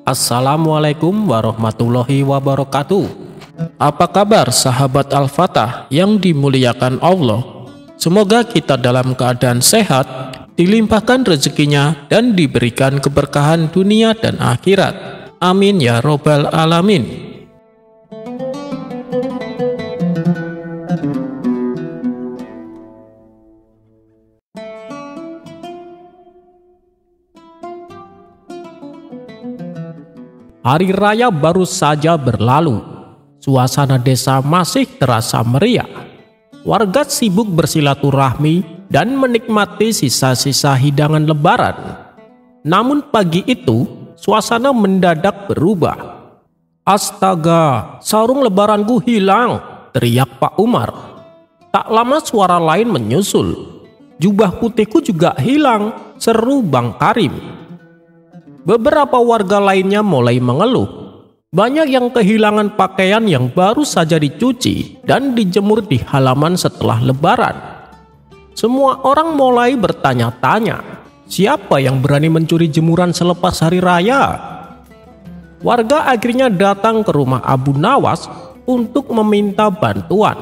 Assalamualaikum warahmatullahi wabarakatuh. Apa kabar sahabat Al-Fatah yang dimuliakan Allah? Semoga kita dalam keadaan sehat, dilimpahkan rezekinya dan diberikan keberkahan dunia dan akhirat. Amin ya robbal alamin. Hari raya baru saja berlalu. Suasana desa masih terasa meriah. Warga sibuk bersilaturahmi dan menikmati sisa-sisa hidangan lebaran. Namun pagi itu, suasana mendadak berubah. "Astaga, sarung lebaranku hilang!" teriak Pak Umar. Tak lama suara lain menyusul. "Jubah putihku juga hilang!" seru Bang Karim. Beberapa warga lainnya mulai mengeluh. Banyak yang kehilangan pakaian yang baru saja dicuci dan dijemur di halaman setelah lebaran. Semua orang mulai bertanya-tanya, siapa yang berani mencuri jemuran selepas hari raya? Warga akhirnya datang ke rumah Abu Nawas untuk meminta bantuan.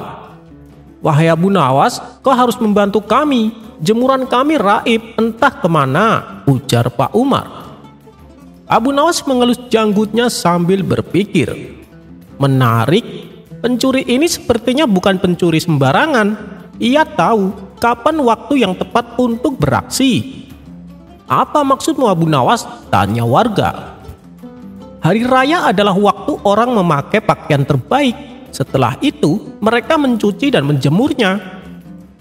"Wahai Abu Nawas, kau harus membantu kami. Jemuran kami raib entah kemana," ujar Pak Umar. Abu Nawas mengelus janggutnya sambil berpikir. Menarik, pencuri ini sepertinya bukan pencuri sembarangan. Ia tahu kapan waktu yang tepat untuk beraksi. "Apa maksudmu Abu Nawas?" tanya warga. "Hari raya adalah waktu orang memakai pakaian terbaik. Setelah itu mereka mencuci dan menjemurnya.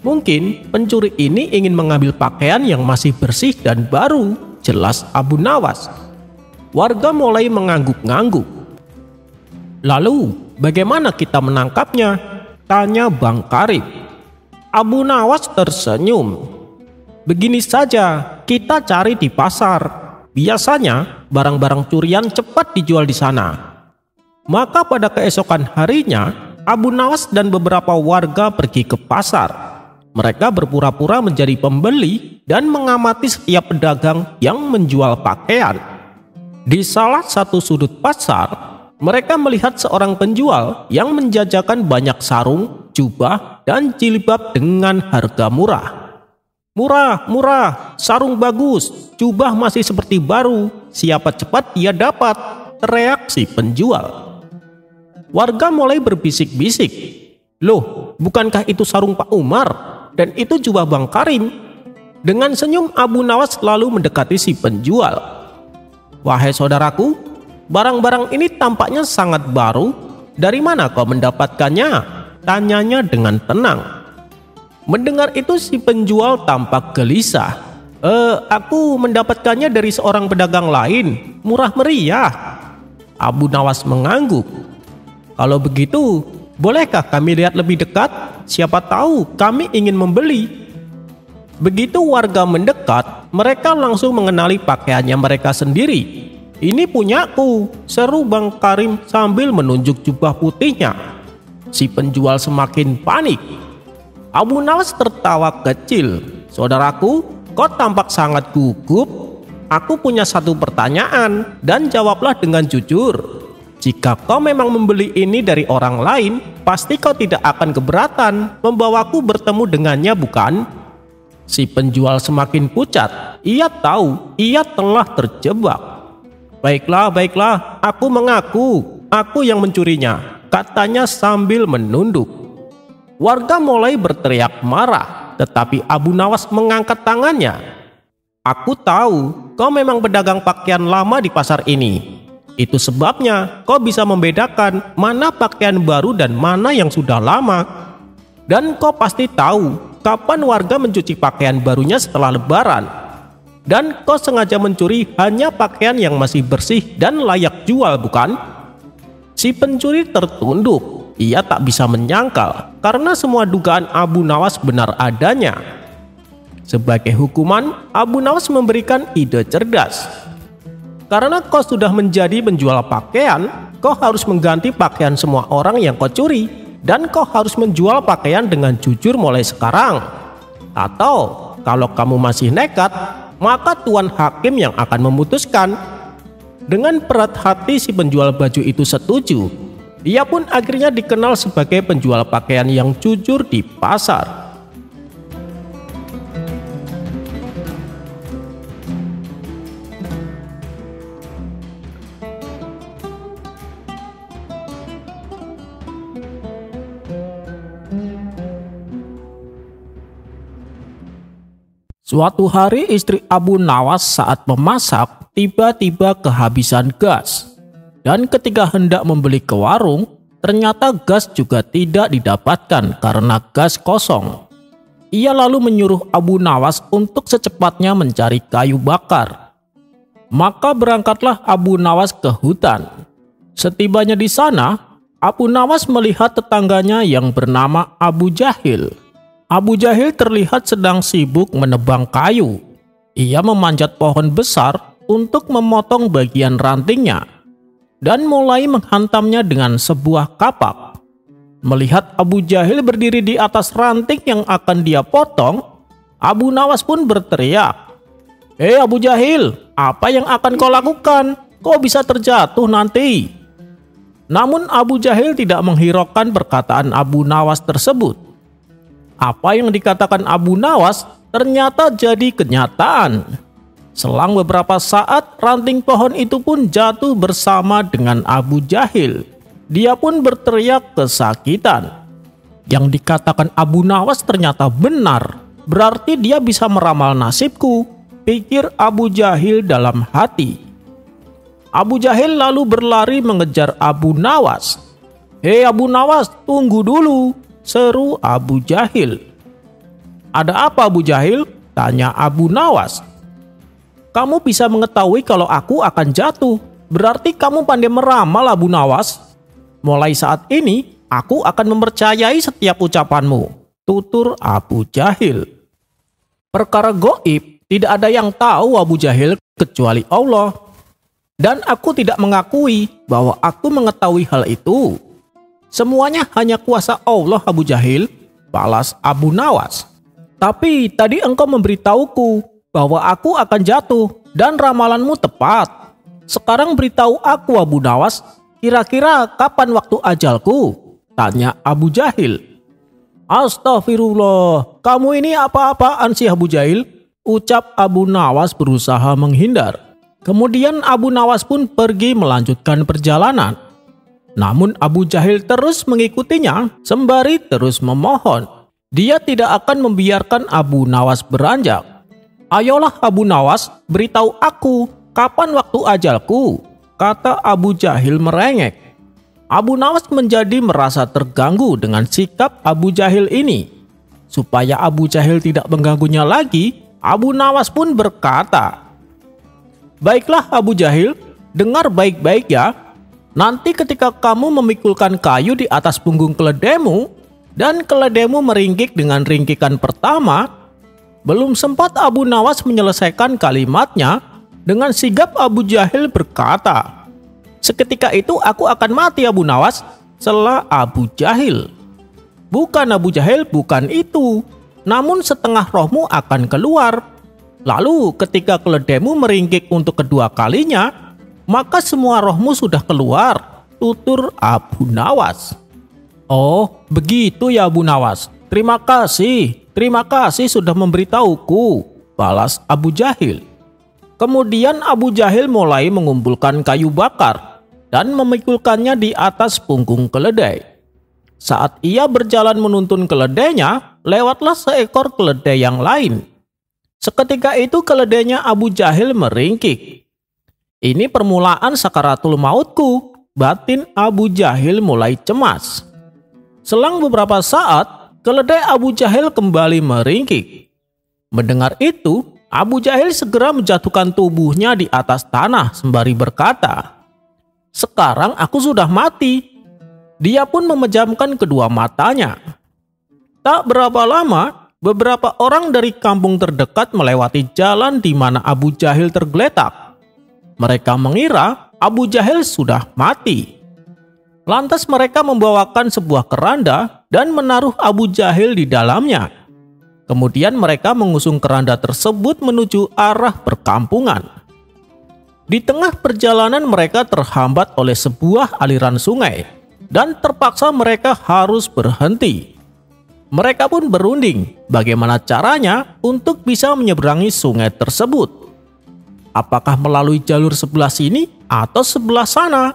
Mungkin pencuri ini ingin mengambil pakaian yang masih bersih dan baru," jelas Abu Nawas. Warga mulai mengangguk-ngangguk. "Lalu bagaimana kita menangkapnya?" tanya Bang Karim. Abu Nawas tersenyum. "Begini saja, kita cari di pasar. Biasanya barang-barang curian cepat dijual di sana." Maka pada keesokan harinya, Abu Nawas dan beberapa warga pergi ke pasar. Mereka berpura-pura menjadi pembeli dan mengamati setiap pedagang yang menjual pakaian. Di salah satu sudut pasar, mereka melihat seorang penjual yang menjajakan banyak sarung, jubah, dan jilbab dengan harga murah. "Murah, murah, sarung bagus, jubah masih seperti baru. Siapa cepat dia dapat," teriak si penjual. Warga mulai berbisik-bisik. "Loh, bukankah itu sarung Pak Umar? Dan itu jubah Bang Karim?" Dengan senyum Abu Nawas lalu mendekati si penjual. "Wahai saudaraku, barang-barang ini tampaknya sangat baru. Dari mana kau mendapatkannya?" tanyanya dengan tenang. Mendengar itu si penjual tampak gelisah. Aku mendapatkannya dari seorang pedagang lain, murah meriah." Abu Nawas mengangguk. "Kalau begitu, bolehkah kami lihat lebih dekat? Siapa tahu kami ingin membeli." Begitu warga mendekat, mereka langsung mengenali pakaiannya mereka sendiri. "Ini punyaku," seru Bang Karim sambil menunjuk jubah putihnya. Si penjual semakin panik. Abu Nawas tertawa kecil. "Saudaraku, kau tampak sangat gugup. Aku punya satu pertanyaan dan jawablah dengan jujur. Jika kau memang membeli ini dari orang lain, pasti kau tidak akan keberatan membawaku bertemu dengannya, bukan?" Si penjual semakin pucat. Ia tahu ia telah terjebak. Baiklah, aku mengaku, aku yang mencurinya," katanya sambil menunduk. Warga mulai berteriak marah, tetapi Abu Nawas mengangkat tangannya. "Aku tahu kau memang pedagang pakaian lama di pasar ini. Itu sebabnya kau bisa membedakan mana pakaian baru dan mana yang sudah lama. Dan kau pasti tahu kapan warga mencuci pakaian barunya setelah lebaran. Dan kau sengaja mencuri hanya pakaian yang masih bersih dan layak jual, bukan?" Si pencuri tertunduk. Ia tak bisa menyangkal karena semua dugaan Abu Nawas benar adanya. Sebagai hukuman, Abu Nawas memberikan ide cerdas. "Karena kau sudah menjadi penjual pakaian, kau harus mengganti pakaian semua orang yang kau curi. Dan kau harus menjual pakaian dengan jujur mulai sekarang. Atau kalau kamu masih nekat, maka Tuan Hakim yang akan memutuskan." Dengan berat hati si penjual baju itu setuju. Dia pun akhirnya dikenal sebagai penjual pakaian yang jujur di pasar. Suatu hari istri Abu Nawas saat memasak tiba-tiba kehabisan gas. Dan ketika hendak membeli ke warung, ternyata gas juga tidak didapatkan karena gas kosong. Ia lalu menyuruh Abu Nawas untuk secepatnya mencari kayu bakar. Maka berangkatlah Abu Nawas ke hutan. Setibanya di sana, Abu Nawas melihat tetangganya yang bernama Abu Jahil. Abu Jahil terlihat sedang sibuk menebang kayu. Ia memanjat pohon besar untuk memotong bagian rantingnya dan mulai menghantamnya dengan sebuah kapak. Melihat Abu Jahil berdiri di atas ranting yang akan dia potong, Abu Nawas pun berteriak, "Hei Abu Jahil, apa yang akan kau lakukan? Kau bisa terjatuh nanti." Namun Abu Jahil tidak menghiraukan perkataan Abu Nawas tersebut. Apa yang dikatakan Abu Nawas ternyata jadi kenyataan. Selang beberapa saat, ranting pohon itu pun jatuh bersama dengan Abu Jahil. Dia pun berteriak kesakitan. Yang dikatakan Abu Nawas ternyata benar. Berarti dia bisa meramal nasibku, pikir Abu Jahil dalam hati. Abu Jahil lalu berlari mengejar Abu Nawas. "Hei Abu Nawas, tunggu dulu," seru Abu Jahil. "Ada apa Abu Jahil?" tanya Abu Nawas. "Kamu bisa mengetahui kalau aku akan jatuh. Berarti kamu pandai meramal Abu Nawas. Mulai saat ini, aku akan mempercayai setiap ucapanmu," tutur Abu Jahil. "Perkara goib tidak ada yang tahu Abu Jahil kecuali Allah. Dan aku tidak mengakui bahwa aku mengetahui hal itu. Semuanya hanya kuasa Allah Abu Jahil," balas Abu Nawas. "Tapi tadi engkau memberitahuku bahwa aku akan jatuh dan ramalanmu tepat. Sekarang beritahu aku Abu Nawas, kira-kira kapan waktu ajalku?" tanya Abu Jahil. "Astagfirullah, kamu ini apa-apaan sih Abu Jahil?" ucap Abu Nawas berusaha menghindar. Kemudian Abu Nawas pun pergi melanjutkan perjalanan. Namun Abu Jahil terus mengikutinya sembari terus memohon. Dia tidak akan membiarkan Abu Nawas beranjak. "Ayolah Abu Nawas, beritahu aku kapan waktu ajalku," kata Abu Jahil merengek. Abu Nawas menjadi merasa terganggu dengan sikap Abu Jahil ini. Supaya Abu Jahil tidak mengganggunya lagi, Abu Nawas pun berkata, "Baiklah Abu Jahil, dengar baik-baik ya. Nanti ketika kamu memikulkan kayu di atas punggung keledaimu, dan keledaimu meringkik dengan ringkikan pertama," belum sempat Abu Nawas menyelesaikan kalimatnya, dengan sigap Abu Jahil berkata, "Seketika itu aku akan mati Abu Nawas," sela Abu Jahil. "Bukan Abu Jahil, bukan itu. Namun setengah rohmu akan keluar. Lalu ketika keledaimu meringkik untuk kedua kalinya, maka semua rohmu sudah keluar," tutur Abu Nawas. "Oh, begitu ya Abu Nawas. Terima kasih sudah memberitahuku," balas Abu Jahil. Kemudian Abu Jahil mulai mengumpulkan kayu bakar dan memikulkannya di atas punggung keledai. Saat ia berjalan menuntun keledainya, lewatlah seekor keledai yang lain. Seketika itu keledainya Abu Jahil meringkik. "Ini permulaan sakaratul mautku," batin Abu Jahil mulai cemas. Selang beberapa saat, keledai Abu Jahil kembali meringkik. Mendengar itu, Abu Jahil segera menjatuhkan tubuhnya di atas tanah sembari berkata, "Sekarang aku sudah mati." Dia pun memejamkan kedua matanya. Tak berapa lama, beberapa orang dari kampung terdekat melewati jalan di mana Abu Jahil tergeletak. Mereka mengira Abu Jahil sudah mati. Lantas mereka membawakan sebuah keranda dan menaruh Abu Jahil di dalamnya. Kemudian mereka mengusung keranda tersebut menuju arah perkampungan. Di tengah perjalanan mereka terhambat oleh sebuah aliran sungai dan terpaksa mereka harus berhenti. Mereka pun berunding bagaimana caranya untuk bisa menyeberangi sungai tersebut. Apakah melalui jalur sebelah sini atau sebelah sana?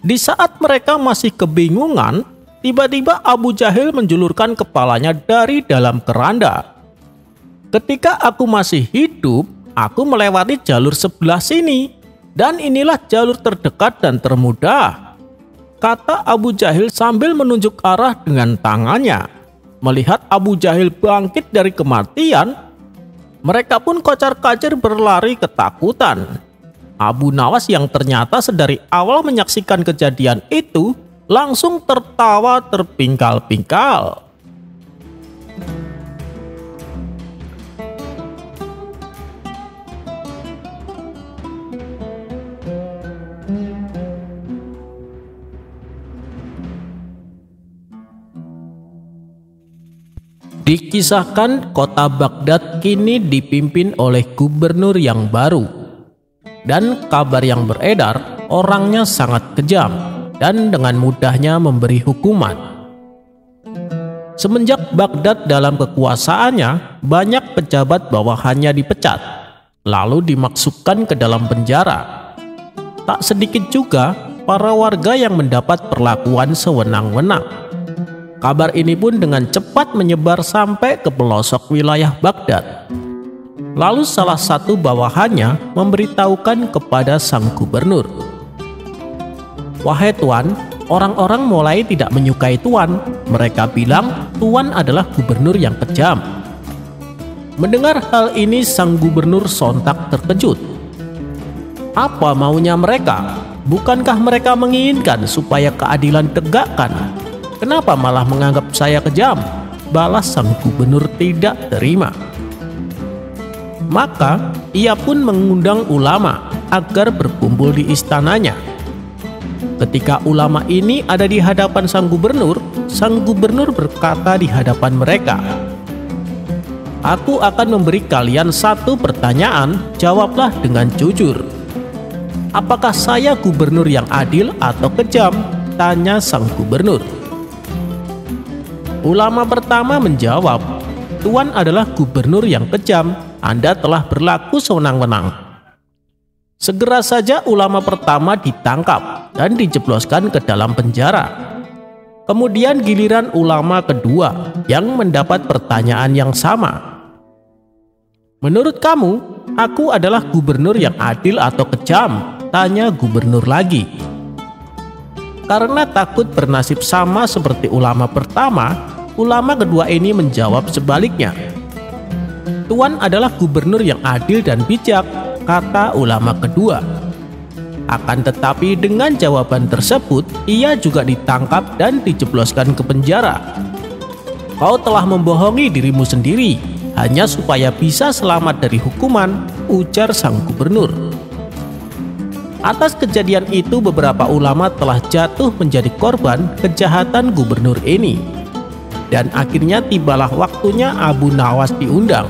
Di saat mereka masih kebingungan, tiba-tiba Abu Jahil menjulurkan kepalanya dari dalam keranda. Ketika aku masih hidup, aku melewati jalur sebelah sini, dan inilah jalur terdekat dan termudah, kata Abu Jahil sambil menunjuk arah dengan tangannya. Melihat Abu Jahil bangkit dari kematian, mereka pun kocar-kacir berlari ketakutan. Abu Nawas yang ternyata sedari awal menyaksikan kejadian itu langsung tertawa terpingkal-pingkal. Dikisahkan kota Baghdad kini dipimpin oleh gubernur yang baru. Dan kabar yang beredar, orangnya sangat kejam dan dengan mudahnya memberi hukuman. Semenjak Baghdad dalam kekuasaannya, banyak pejabat bawahannya dipecat, lalu dimasukkan ke dalam penjara. Tak sedikit juga para warga yang mendapat perlakuan sewenang-wenang. Kabar ini pun dengan cepat menyebar sampai ke pelosok wilayah Baghdad. Lalu salah satu bawahannya memberitahukan kepada sang gubernur, "Wahai Tuan, orang-orang mulai tidak menyukai Tuan. Mereka bilang Tuan adalah gubernur yang kejam." Mendengar hal ini, sang gubernur sontak terkejut. Apa maunya mereka? Bukankah mereka menginginkan supaya keadilan tegakkan? Kenapa malah menganggap saya kejam? Balas sang gubernur tidak terima. Maka ia pun mengundang ulama agar berkumpul di istananya. Ketika ulama ini ada di hadapan sang gubernur berkata di hadapan mereka, "Aku akan memberi kalian satu pertanyaan, jawablah dengan jujur. Apakah saya gubernur yang adil atau kejam?" tanya sang gubernur. Ulama pertama menjawab, "Tuan adalah gubernur yang kejam. Anda telah berlaku sewenang-wenang." Segera saja ulama pertama ditangkap dan dijebloskan ke dalam penjara. Kemudian giliran ulama kedua yang mendapat pertanyaan yang sama. "Menurut kamu, aku adalah gubernur yang adil atau kejam?" tanya gubernur lagi. Karena takut bernasib sama seperti ulama pertama, ulama kedua ini menjawab sebaliknya. "Tuan adalah gubernur yang adil dan bijak," kata ulama kedua. Akan tetapi dengan jawaban tersebut, ia juga ditangkap dan dijebloskan ke penjara. "Kau telah membohongi dirimu sendiri, hanya supaya bisa selamat dari hukuman," ujar sang gubernur. Atas kejadian itu, beberapa ulama telah jatuh menjadi korban kejahatan gubernur ini. Dan akhirnya tibalah waktunya Abu Nawas diundang.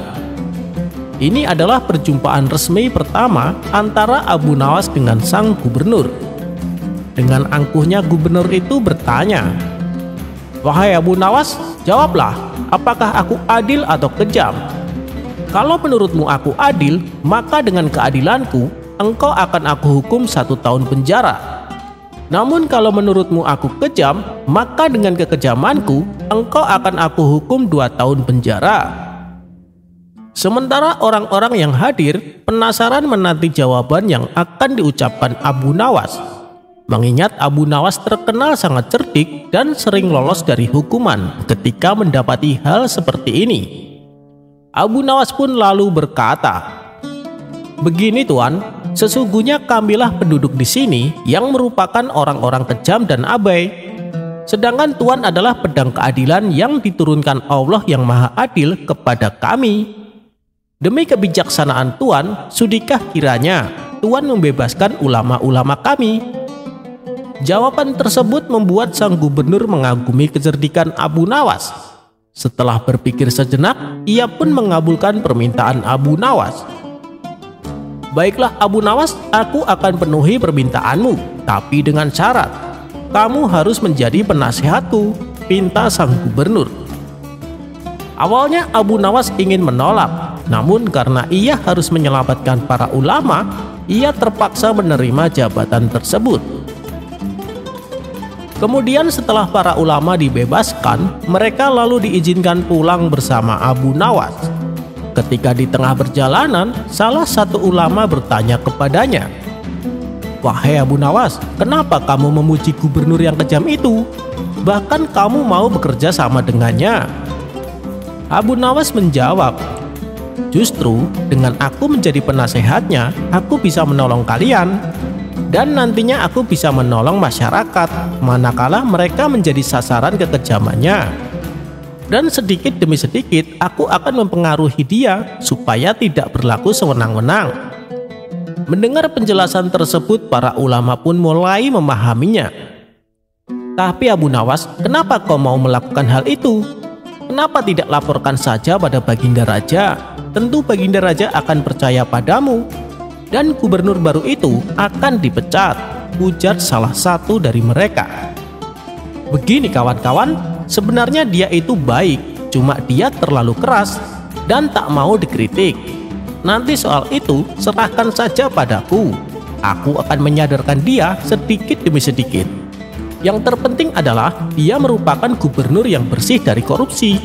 Ini adalah perjumpaan resmi pertama antara Abu Nawas dengan sang gubernur. Dengan angkuhnya gubernur itu bertanya, "Wahai Abu Nawas, jawablah, apakah aku adil atau kejam? Kalau menurutmu aku adil, maka dengan keadilanku, engkau akan aku hukum 1 tahun penjara. Namun kalau menurutmu aku kejam, maka dengan kekejamanku, engkau akan aku hukum 2 tahun penjara." Sementara orang-orang yang hadir penasaran menanti jawaban yang akan diucapkan Abu Nawas. Mengingat Abu Nawas terkenal sangat cerdik dan sering lolos dari hukuman ketika mendapati hal seperti ini. Abu Nawas pun lalu berkata, "Begini Tuan, sesungguhnya kamilah penduduk di sini yang merupakan orang-orang kejam dan abai. Sedangkan Tuan adalah pedang keadilan yang diturunkan Allah yang Maha Adil kepada kami. Demi kebijaksanaan Tuan, sudikah kiranya Tuan membebaskan ulama-ulama kami?" Jawaban tersebut membuat sang gubernur mengagumi kecerdikan Abu Nawas. Setelah berpikir sejenak, ia pun mengabulkan permintaan Abu Nawas. Baiklah Abu Nawas, aku akan penuhi permintaanmu, tapi dengan syarat. Kamu harus menjadi penasehatku, pinta sang gubernur. Awalnya Abu Nawas ingin menolak, namun karena ia harus menyelamatkan para ulama, ia terpaksa menerima jabatan tersebut. Kemudian setelah para ulama dibebaskan, mereka lalu diizinkan pulang bersama Abu Nawas. Ketika di tengah perjalanan, salah satu ulama bertanya kepadanya, "Wahai Abu Nawas, kenapa kamu memuji gubernur yang kejam itu? Bahkan kamu mau bekerja sama dengannya?" Abu Nawas menjawab, "Justru dengan aku menjadi penasehatnya, aku bisa menolong kalian. Dan nantinya aku bisa menolong masyarakat manakala mereka menjadi sasaran kekejamannya. Dan sedikit demi sedikit aku akan mempengaruhi dia supaya tidak berlaku sewenang-wenang." Mendengar penjelasan tersebut, para ulama pun mulai memahaminya. "Tapi Abu Nawas, kenapa kau mau melakukan hal itu? Kenapa tidak laporkan saja pada Baginda Raja? Tentu Baginda Raja akan percaya padamu. Dan gubernur baru itu akan dipecat," ujar salah satu dari mereka. "Begini kawan-kawan, sebenarnya dia itu baik, cuma dia terlalu keras dan tak mau dikritik. Nanti soal itu serahkan saja padaku. Aku akan menyadarkan dia sedikit demi sedikit. Yang terpenting adalah dia merupakan gubernur yang bersih dari korupsi.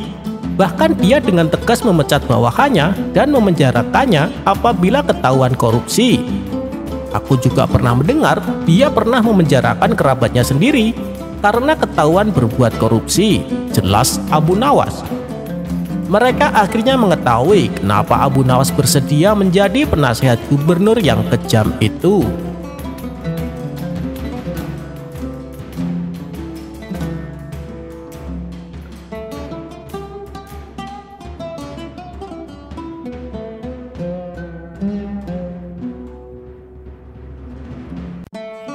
Bahkan dia dengan tegas memecat bawahannya dan memenjarakannya apabila ketahuan korupsi. Aku juga pernah mendengar dia pernah memenjarakan kerabatnya sendiri karena ketahuan berbuat korupsi," jelas Abu Nawas. Mereka akhirnya mengetahui kenapa Abu Nawas bersedia menjadi penasehat gubernur yang kejam itu.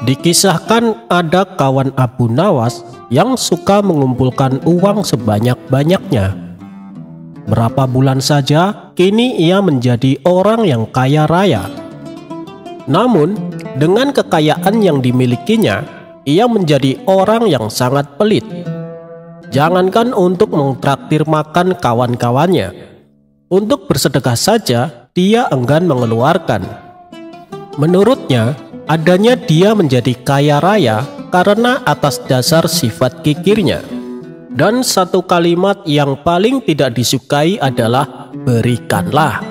Dikisahkan ada kawan Abu Nawas yang suka mengumpulkan uang sebanyak-banyaknya. Berapa bulan saja, kini ia menjadi orang yang kaya raya. Namun, dengan kekayaan yang dimilikinya, ia menjadi orang yang sangat pelit. Jangankan untuk mentraktir makan kawan-kawannya, untuk bersedekah saja dia enggan mengeluarkan. Menurutnya, adanya dia menjadi kaya raya karena atas dasar sifat kikirnya. Dan satu kalimat yang paling tidak disukai adalah "berikanlah".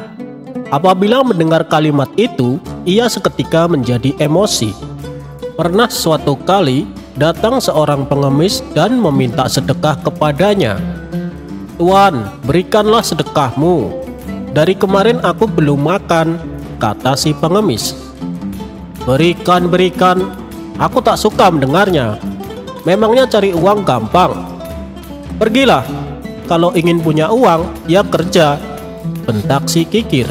Apabila mendengar kalimat itu, ia seketika menjadi emosi. Pernah suatu kali datang seorang pengemis dan meminta sedekah kepadanya. "Tuan, berikanlah sedekahmu. Dari kemarin aku belum makan," kata si pengemis. "Berikan, aku tak suka mendengarnya. Memangnya cari uang gampang? Pergilah, kalau ingin punya uang, ya kerja," bentak si kikir.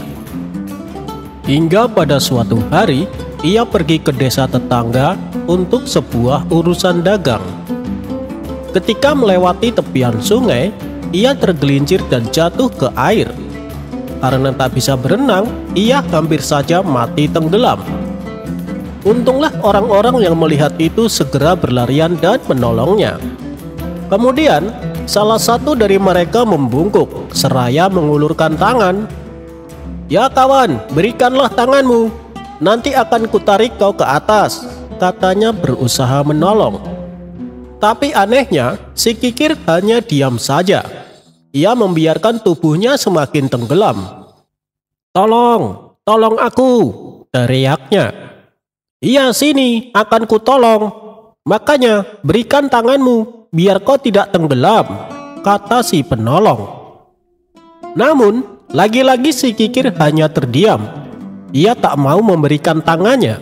Hingga pada suatu hari, ia pergi ke desa tetangga untuk sebuah urusan dagang. Ketika melewati tepian sungai, ia tergelincir dan jatuh ke air. Karena tak bisa berenang, ia hampir saja mati tenggelam. Untunglah orang-orang yang melihat itu segera berlarian dan menolongnya. Kemudian, salah satu dari mereka membungkuk seraya mengulurkan tangan. "Ya kawan, berikanlah tanganmu. Nanti akan kutarik kau ke atas," katanya berusaha menolong. Tapi anehnya, si kikir hanya diam saja. Ia membiarkan tubuhnya semakin tenggelam. Tolong aku," teriaknya. "Iya, sini, akan kutolong. Makanya berikan tanganmu, biar kau tidak tenggelam," kata si penolong. Namun, lagi-lagi si kikir hanya terdiam. Ia tak mau memberikan tangannya.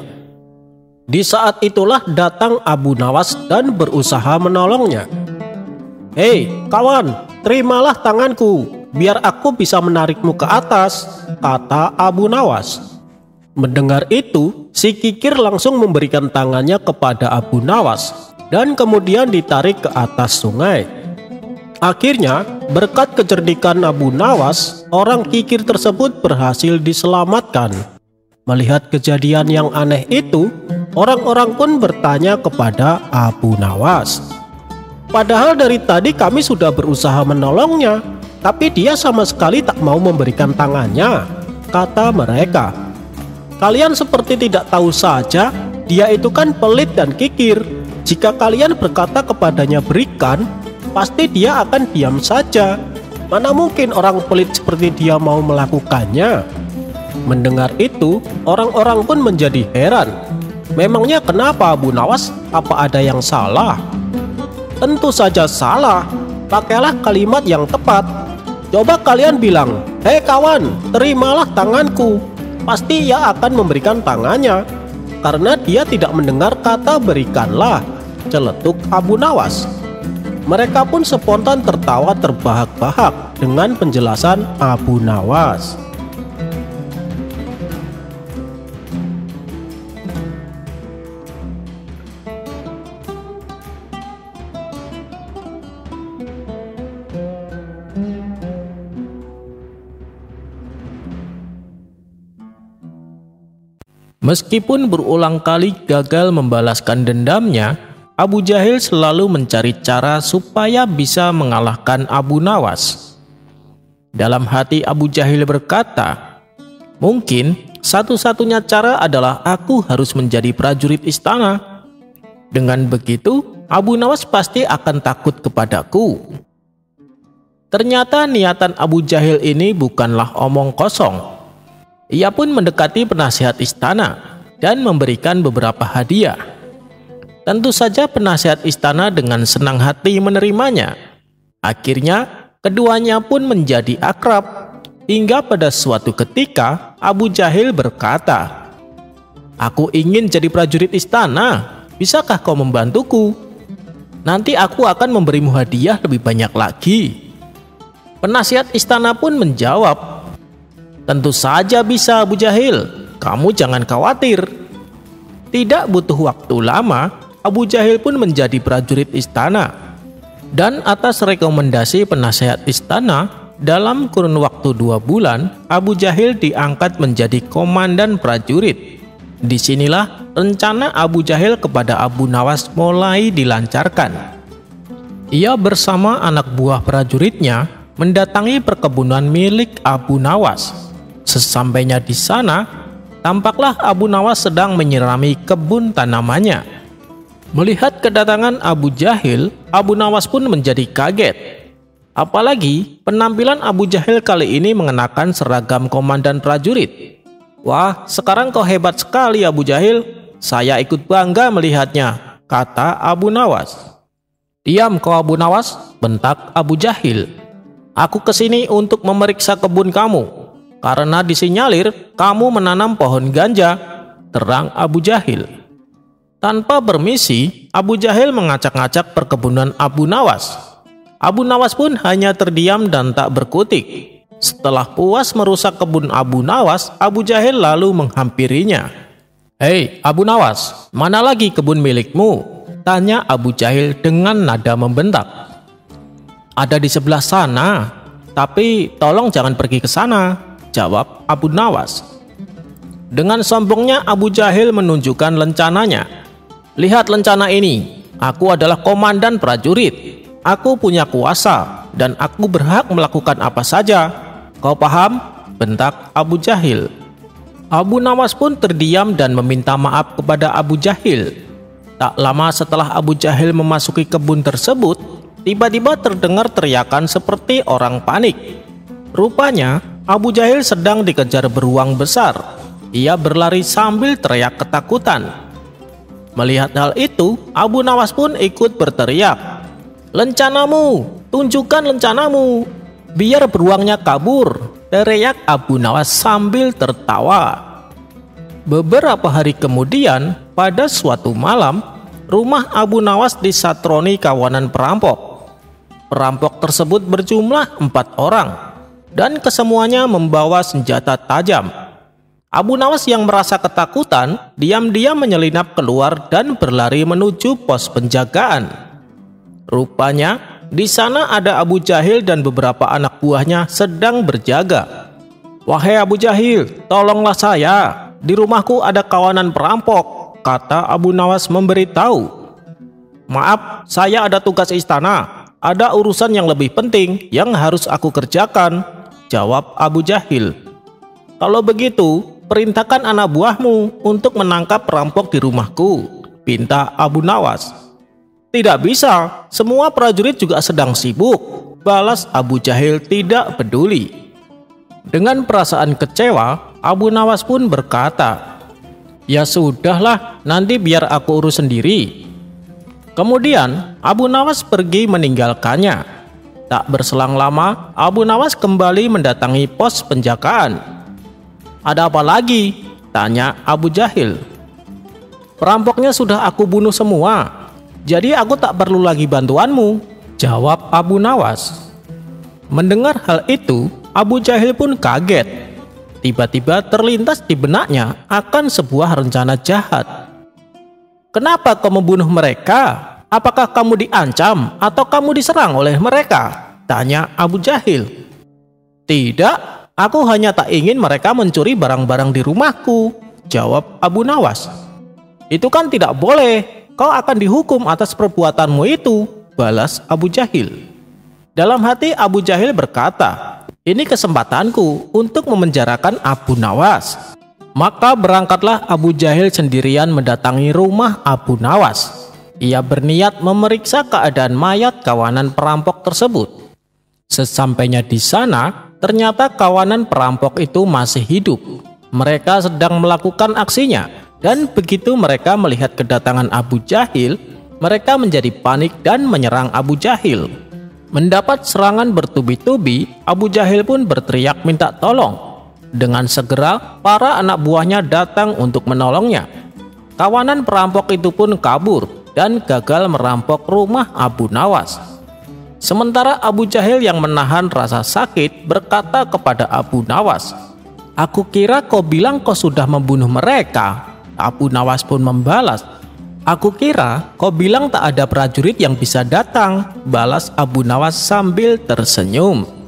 Di saat itulah datang Abu Nawas dan berusaha menolongnya. "Hei, kawan, terimalah tanganku, biar aku bisa menarikmu ke atas," kata Abu Nawas. Mendengar itu, si kikir langsung memberikan tangannya kepada Abu Nawas dan kemudian ditarik ke atas sungai. Akhirnya, berkat kecerdikan Abu Nawas, orang kikir tersebut berhasil diselamatkan. Melihat kejadian yang aneh itu, orang-orang pun bertanya kepada Abu Nawas. "Padahal dari tadi kami sudah berusaha menolongnya, tapi dia sama sekali tak mau memberikan tangannya," kata mereka. "Kalian seperti tidak tahu saja, dia itu kan pelit dan kikir. Jika kalian berkata kepadanya berikan, pasti dia akan diam saja. Mana mungkin orang pelit seperti dia mau melakukannya?" Mendengar itu, orang-orang pun menjadi heran. Memangnya kenapa Abu Nawas? Apa ada yang salah? Tentu saja salah. Pakailah kalimat yang tepat. Coba kalian bilang, "Hei kawan, terimalah tanganku." Pasti ia akan memberikan tangannya, karena dia tidak mendengar kata berikanlah, celetuk Abu Nawas. Mereka pun spontan tertawa terbahak-bahak dengan penjelasan Abu Nawas. Meskipun berulang kali gagal membalaskan dendamnya, Abu Jahil selalu mencari cara supaya bisa mengalahkan Abu Nawas. Dalam hati Abu Jahil berkata, "Mungkin satu-satunya cara adalah aku harus menjadi prajurit istana. Dengan begitu, Abu Nawas pasti akan takut kepadaku." Ternyata niatan Abu Jahil ini bukanlah omong kosong. Ia pun mendekati penasihat istana dan memberikan beberapa hadiah. Tentu saja penasihat istana dengan senang hati menerimanya. Akhirnya, keduanya pun menjadi akrab. Hingga pada suatu ketika, Abu Jahil berkata, "Aku ingin jadi prajurit istana. Bisakah kau membantuku? Nanti aku akan memberimu hadiah lebih banyak lagi." Penasihat istana pun menjawab, "Tentu saja bisa Abu Jahil, kamu jangan khawatir." Tidak butuh waktu lama, Abu Jahil pun menjadi prajurit istana. Dan atas rekomendasi penasihat istana, dalam kurun waktu 2 bulan, Abu Jahil diangkat menjadi komandan prajurit. Disinilah rencana Abu Jahil kepada Abu Nawas mulai dilancarkan. Ia bersama anak buah prajuritnya mendatangi perkebunan milik Abu Nawas. Sesampainya di sana, tampaklah Abu Nawas sedang menyirami kebun tanamannya. Melihat kedatangan Abu Jahil, Abu Nawas pun menjadi kaget. Apalagi penampilan Abu Jahil kali ini mengenakan seragam komandan prajurit. "Wah, sekarang kau hebat sekali Abu Jahil. Saya ikut bangga melihatnya," kata Abu Nawas. "Diam kau Abu Nawas," bentak Abu Jahil. "Aku kesini untuk memeriksa kebun kamu. Karena disinyalir kamu menanam pohon ganja," terang Abu Jahil. Tanpa permisi, Abu Jahil mengacak-ngacak perkebunan Abu Nawas. Abu Nawas pun hanya terdiam dan tak berkutik. Setelah puas merusak kebun Abu Nawas, Abu Jahil lalu menghampirinya. "Hei Abu Nawas, mana lagi kebun milikmu?" tanya Abu Jahil dengan nada membentak. "Ada di sebelah sana, tapi tolong jangan pergi ke sana," jawab Abu Nawas. Dengan sombongnya Abu Jahil menunjukkan lencananya. "Lihat lencana ini, aku adalah komandan prajurit. Aku punya kuasa dan aku berhak melakukan apa saja. Kau paham?" bentak Abu Jahil. Abu Nawas pun terdiam dan meminta maaf kepada Abu Jahil. Tak lama setelah Abu Jahil memasuki kebun tersebut, tiba-tiba terdengar teriakan seperti orang panik. Rupanya Abu Jahil sedang dikejar beruang besar. Ia berlari sambil teriak ketakutan. Melihat hal itu, Abu Nawas pun ikut berteriak, "Lencanamu, tunjukkan lencanamu, biar beruangnya kabur," teriak Abu Nawas sambil tertawa. Beberapa hari kemudian, pada suatu malam, rumah Abu Nawas disatroni kawanan perampok. Perampok tersebut berjumlah 4 orang, dan kesemuanya membawa senjata tajam. Abu Nawas yang merasa ketakutan, diam-diam menyelinap keluar dan berlari menuju pos penjagaan. Rupanya, di sana ada Abu Jahil dan beberapa anak buahnya sedang berjaga. "Wahai Abu Jahil, tolonglah saya. di rumahku ada kawanan perampok, kata Abu Nawas memberitahu. Maaf, saya ada tugas istana. Ada urusan yang lebih penting yang harus aku kerjakan, jawab Abu Jahil. Kalau begitu, perintahkan anak buahmu untuk menangkap perampok di rumahku, pinta Abu Nawas. Tidak bisa, semua prajurit juga sedang sibuk, balas Abu Jahil tidak peduli. Dengan perasaan kecewa, Abu Nawas pun berkata, ya sudahlah, nanti biar aku urus sendiri. Kemudian Abu Nawas pergi meninggalkannya. Tak berselang lama, Abu Nawas kembali mendatangi pos penjagaan. Ada apa lagi? Tanya Abu Jahil. Perampoknya sudah aku bunuh semua, jadi aku tak perlu lagi bantuanmu, jawab Abu Nawas. Mendengar hal itu, Abu Jahil pun kaget. Tiba-tiba terlintas di benaknya akan sebuah rencana jahat. Kenapa kau membunuh mereka? Apakah kamu diancam atau kamu diserang oleh mereka? Tanya Abu Jahil. Tidak, aku hanya tak ingin mereka mencuri barang-barang di rumahku, jawab Abu Nawas. Itu kan tidak boleh, kau akan dihukum atas perbuatanmu itu, balas Abu Jahil. Dalam hati Abu Jahil berkata, ini kesempatanku untuk memenjarakan Abu Nawas. Maka berangkatlah Abu Jahil sendirian mendatangi rumah Abu Nawas. Ia berniat memeriksa keadaan mayat kawanan perampok tersebut. Sesampainya di sana, ternyata kawanan perampok itu masih hidup. Mereka sedang melakukan aksinya, dan begitu mereka melihat kedatangan Abu Jahil, mereka menjadi panik dan menyerang Abu Jahil. Mendapat serangan bertubi-tubi, Abu Jahil pun berteriak minta tolong. Dengan segera, para anak buahnya datang untuk menolongnya. Kawanan perampok itu pun kabur dan gagal merampok rumah Abu Nawas. Sementara Abu Jahil yang menahan rasa sakit berkata kepada Abu Nawas, aku kira kau bilang kau sudah membunuh mereka. Abu Nawas pun membalas, aku kira kau bilang tak ada prajurit yang bisa datang, balas Abu Nawas sambil tersenyum.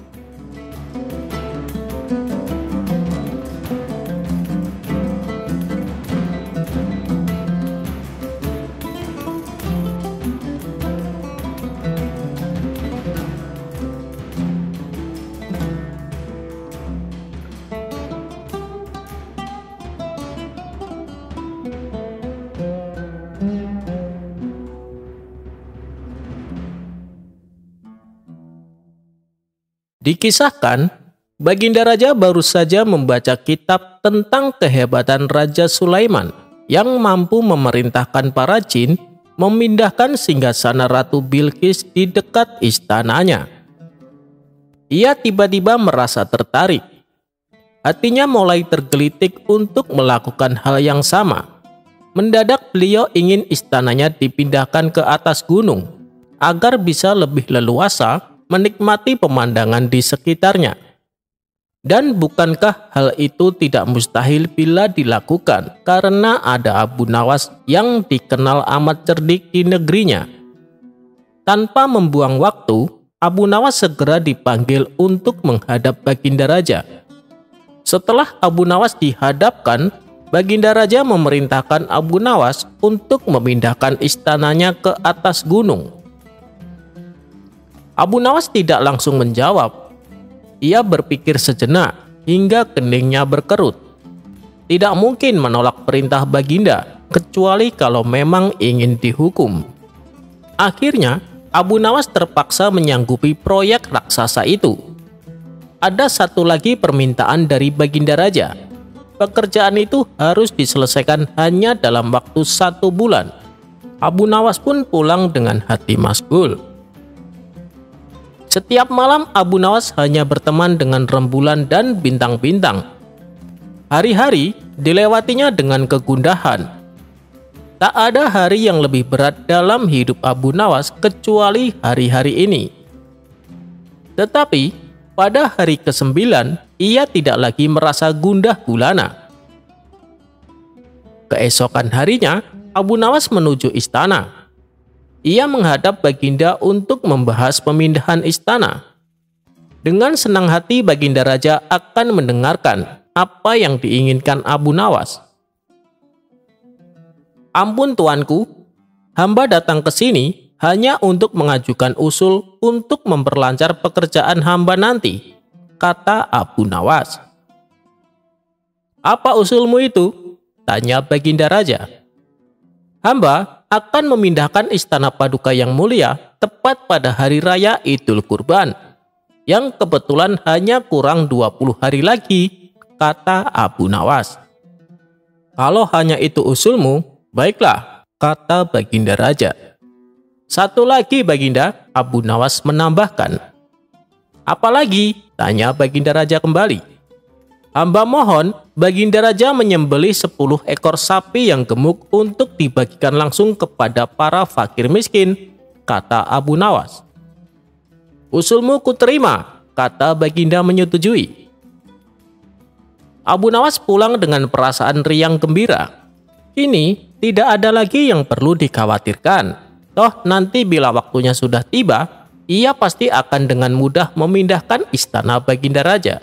Dikisahkan, Baginda Raja baru saja membaca kitab tentang kehebatan Raja Sulaiman yang mampu memerintahkan para jin memindahkan singgasana Ratu Bilqis di dekat istananya. Ia tiba-tiba merasa tertarik. Hatinya mulai tergelitik untuk melakukan hal yang sama. Mendadak beliau ingin istananya dipindahkan ke atas gunung agar bisa lebih leluasa menikmati pemandangan di sekitarnya. Dan bukankah hal itu tidak mustahil bila dilakukan karena ada Abu Nawas yang dikenal amat cerdik di negerinya. Tanpa membuang waktu, Abu Nawas segera dipanggil untuk menghadap Baginda Raja. Setelah Abu Nawas dihadapkan, Baginda Raja memerintahkan Abu Nawas untuk memindahkan istananya ke atas gunung. Abu Nawas tidak langsung menjawab. Ia berpikir sejenak hingga keningnya berkerut. Tidak mungkin menolak perintah Baginda, kecuali kalau memang ingin dihukum. Akhirnya, Abu Nawas terpaksa menyanggupi proyek raksasa itu. Ada satu lagi permintaan dari Baginda Raja. Pekerjaan itu harus diselesaikan hanya dalam waktu 1 bulan. Abu Nawas pun pulang dengan hati masgul. Setiap malam Abu Nawas hanya berteman dengan rembulan dan bintang-bintang. Hari-hari dilewatinya dengan kegundahan. Tak ada hari yang lebih berat dalam hidup Abu Nawas kecuali hari-hari ini. Tetapi pada hari ke-9 ia tidak lagi merasa gundah gulana. Keesokan harinya Abu Nawas menuju istana. Ia menghadap Baginda untuk membahas pemindahan istana. Dengan senang hati Baginda Raja akan mendengarkan apa yang diinginkan Abu Nawas. "Ampun tuanku, hamba datang ke sini hanya untuk mengajukan usul untuk memperlancar pekerjaan hamba nanti," kata Abu Nawas. "Apa usulmu itu?" tanya Baginda Raja. "Hamba akan memindahkan istana Paduka yang mulia tepat pada hari raya Idul Kurban, yang kebetulan hanya kurang 20 hari lagi," kata Abu Nawas. "Kalau hanya itu usulmu, baiklah," kata Baginda Raja. "Satu lagi Baginda," Abu Nawas menambahkan. "Apalagi?" tanya Baginda Raja kembali. "Hamba mohon Baginda Raja menyembelih 10 ekor sapi yang gemuk untuk dibagikan langsung kepada para fakir miskin," kata Abu Nawas. "Usulmu kuterima," kata Baginda menyetujui. Abu Nawas pulang dengan perasaan riang gembira. Kini tidak ada lagi yang perlu dikhawatirkan. Toh nanti bila waktunya sudah tiba, ia pasti akan dengan mudah memindahkan istana Baginda Raja.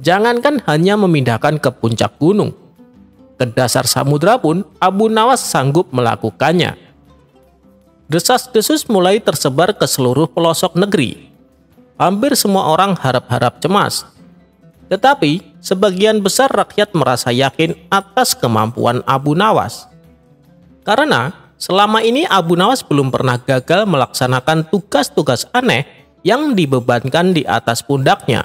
Jangankan hanya memindahkan ke puncak gunung, ke dasar samudra pun Abu Nawas sanggup melakukannya. Desas-desus mulai tersebar ke seluruh pelosok negeri. Hampir semua orang harap-harap cemas. Tetapi sebagian besar rakyat merasa yakin atas kemampuan Abu Nawas. Karena selama ini Abu Nawas belum pernah gagal melaksanakan tugas-tugas aneh yang dibebankan di atas pundaknya.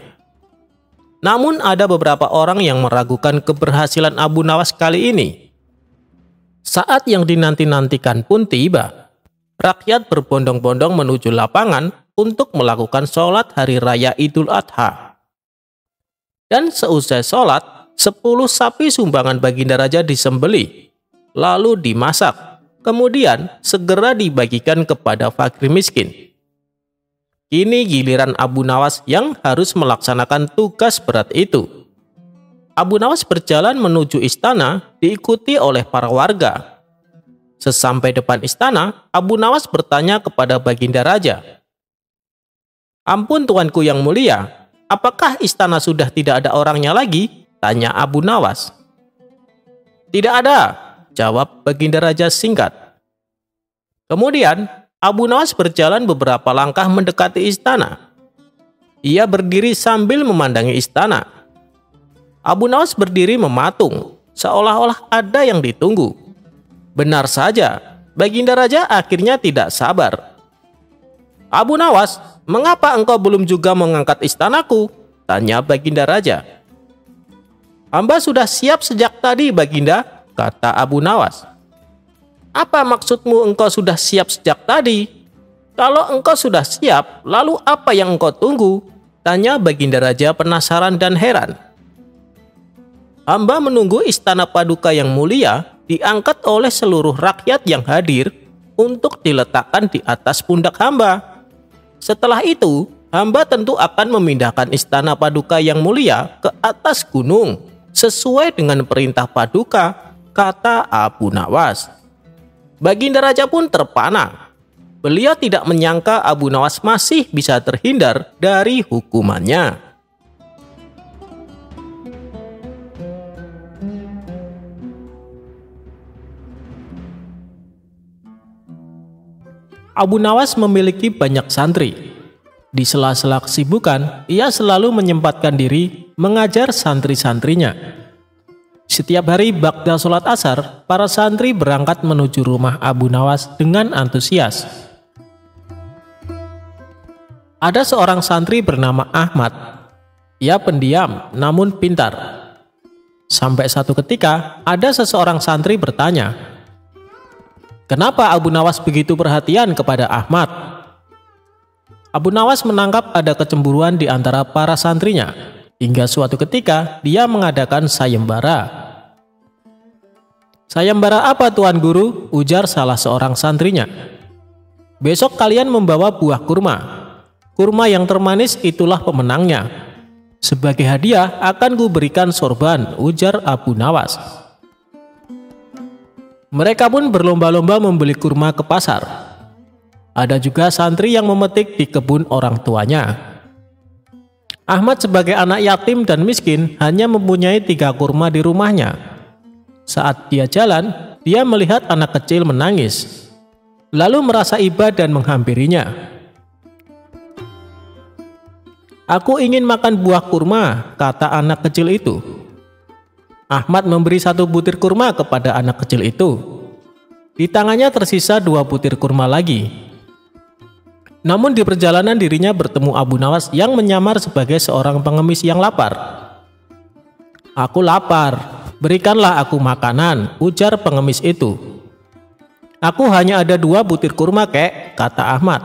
Namun ada beberapa orang yang meragukan keberhasilan Abu Nawas kali ini. Saat yang dinanti-nantikan pun tiba. Rakyat berbondong-bondong menuju lapangan untuk melakukan sholat hari raya Idul Adha. Dan seusai sholat, 10 sapi sumbangan Baginda Raja disembelih, lalu dimasak, kemudian segera dibagikan kepada fakir miskin. Kini giliran Abu Nawas yang harus melaksanakan tugas berat itu. Abu Nawas berjalan menuju istana diikuti oleh para warga. Sesampai depan istana, Abu Nawas bertanya kepada Baginda Raja. "Ampun tuanku yang mulia, apakah istana sudah tidak ada orangnya lagi?" tanya Abu Nawas. "Tidak ada," jawab Baginda Raja singkat. Kemudian Abu Nawas berjalan beberapa langkah mendekati istana. Ia berdiri sambil memandangi istana. Abu Nawas berdiri mematung, seolah-olah ada yang ditunggu. Benar saja, Baginda Raja akhirnya tidak sabar. "Abu Nawas, mengapa engkau belum juga mengangkat istanaku?" tanya Baginda Raja. "Hamba sudah siap sejak tadi, Baginda," kata Abu Nawas. "Apa maksudmu engkau sudah siap sejak tadi? Kalau engkau sudah siap, lalu apa yang engkau tunggu?" tanya Baginda Raja penasaran dan heran. "Hamba menunggu istana Paduka yang mulia diangkat oleh seluruh rakyat yang hadir untuk diletakkan di atas pundak hamba. Setelah itu, hamba tentu akan memindahkan istana Paduka yang mulia ke atas gunung sesuai dengan perintah Paduka," kata Abu Nawas. Baginda Raja pun terpana. Beliau tidak menyangka Abu Nawas masih bisa terhindar dari hukumannya. Abu Nawas memiliki banyak santri. Di sela-sela kesibukan, ia selalu menyempatkan diri mengajar santri-santrinya. Setiap hari ba'da sholat asar, para santri berangkat menuju rumah Abu Nawas dengan antusias. Ada seorang santri bernama Ahmad. Ia pendiam namun pintar. Sampai satu ketika, ada seseorang santri bertanya, "Kenapa Abu Nawas begitu perhatian kepada Ahmad?" Abu Nawas menangkap ada kecemburuan di antara para santrinya. Hingga suatu ketika dia mengadakan sayembara. "Sayembara apa Tuan Guru?" ujar salah seorang santrinya. "Besok kalian membawa buah kurma. Kurma yang termanis itulah pemenangnya. Sebagai hadiah akan kuberikan sorban," ujar Abu Nawas. Mereka pun berlomba-lomba membeli kurma ke pasar. Ada juga santri yang memetik di kebun orang tuanya. Ahmad sebagai anak yatim dan miskin hanya mempunyai 3 kurma di rumahnya. Saat dia jalan, dia melihat anak kecil menangis, lalu merasa iba dan menghampirinya. "Aku ingin makan buah kurma," kata anak kecil itu. Ahmad memberi 1 butir kurma kepada anak kecil itu. Di tangannya tersisa 2 butir kurma lagi. Namun di perjalanan dirinya bertemu Abu Nawas yang menyamar sebagai seorang pengemis yang lapar. "Aku lapar, berikanlah aku makanan," ujar pengemis itu. "Aku hanya ada 2 butir kurma, kek," kata Ahmad.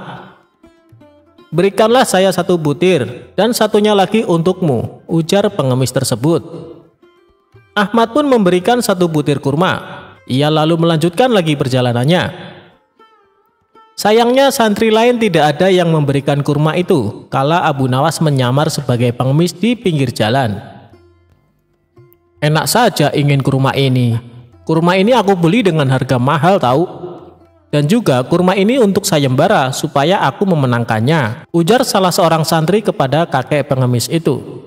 "Berikanlah saya 1 butir dan satunya lagi untukmu," ujar pengemis tersebut. Ahmad pun memberikan 1 butir kurma. Ia lalu melanjutkan lagi perjalanannya. Sayangnya santri lain tidak ada yang memberikan kurma itu kala Abu Nawas menyamar sebagai pengemis di pinggir jalan. "Enak saja ingin kurma ini. Kurma ini aku beli dengan harga mahal tahu. Dan juga kurma ini untuk sayembara supaya aku memenangkannya," ujar salah seorang santri kepada kakek pengemis itu.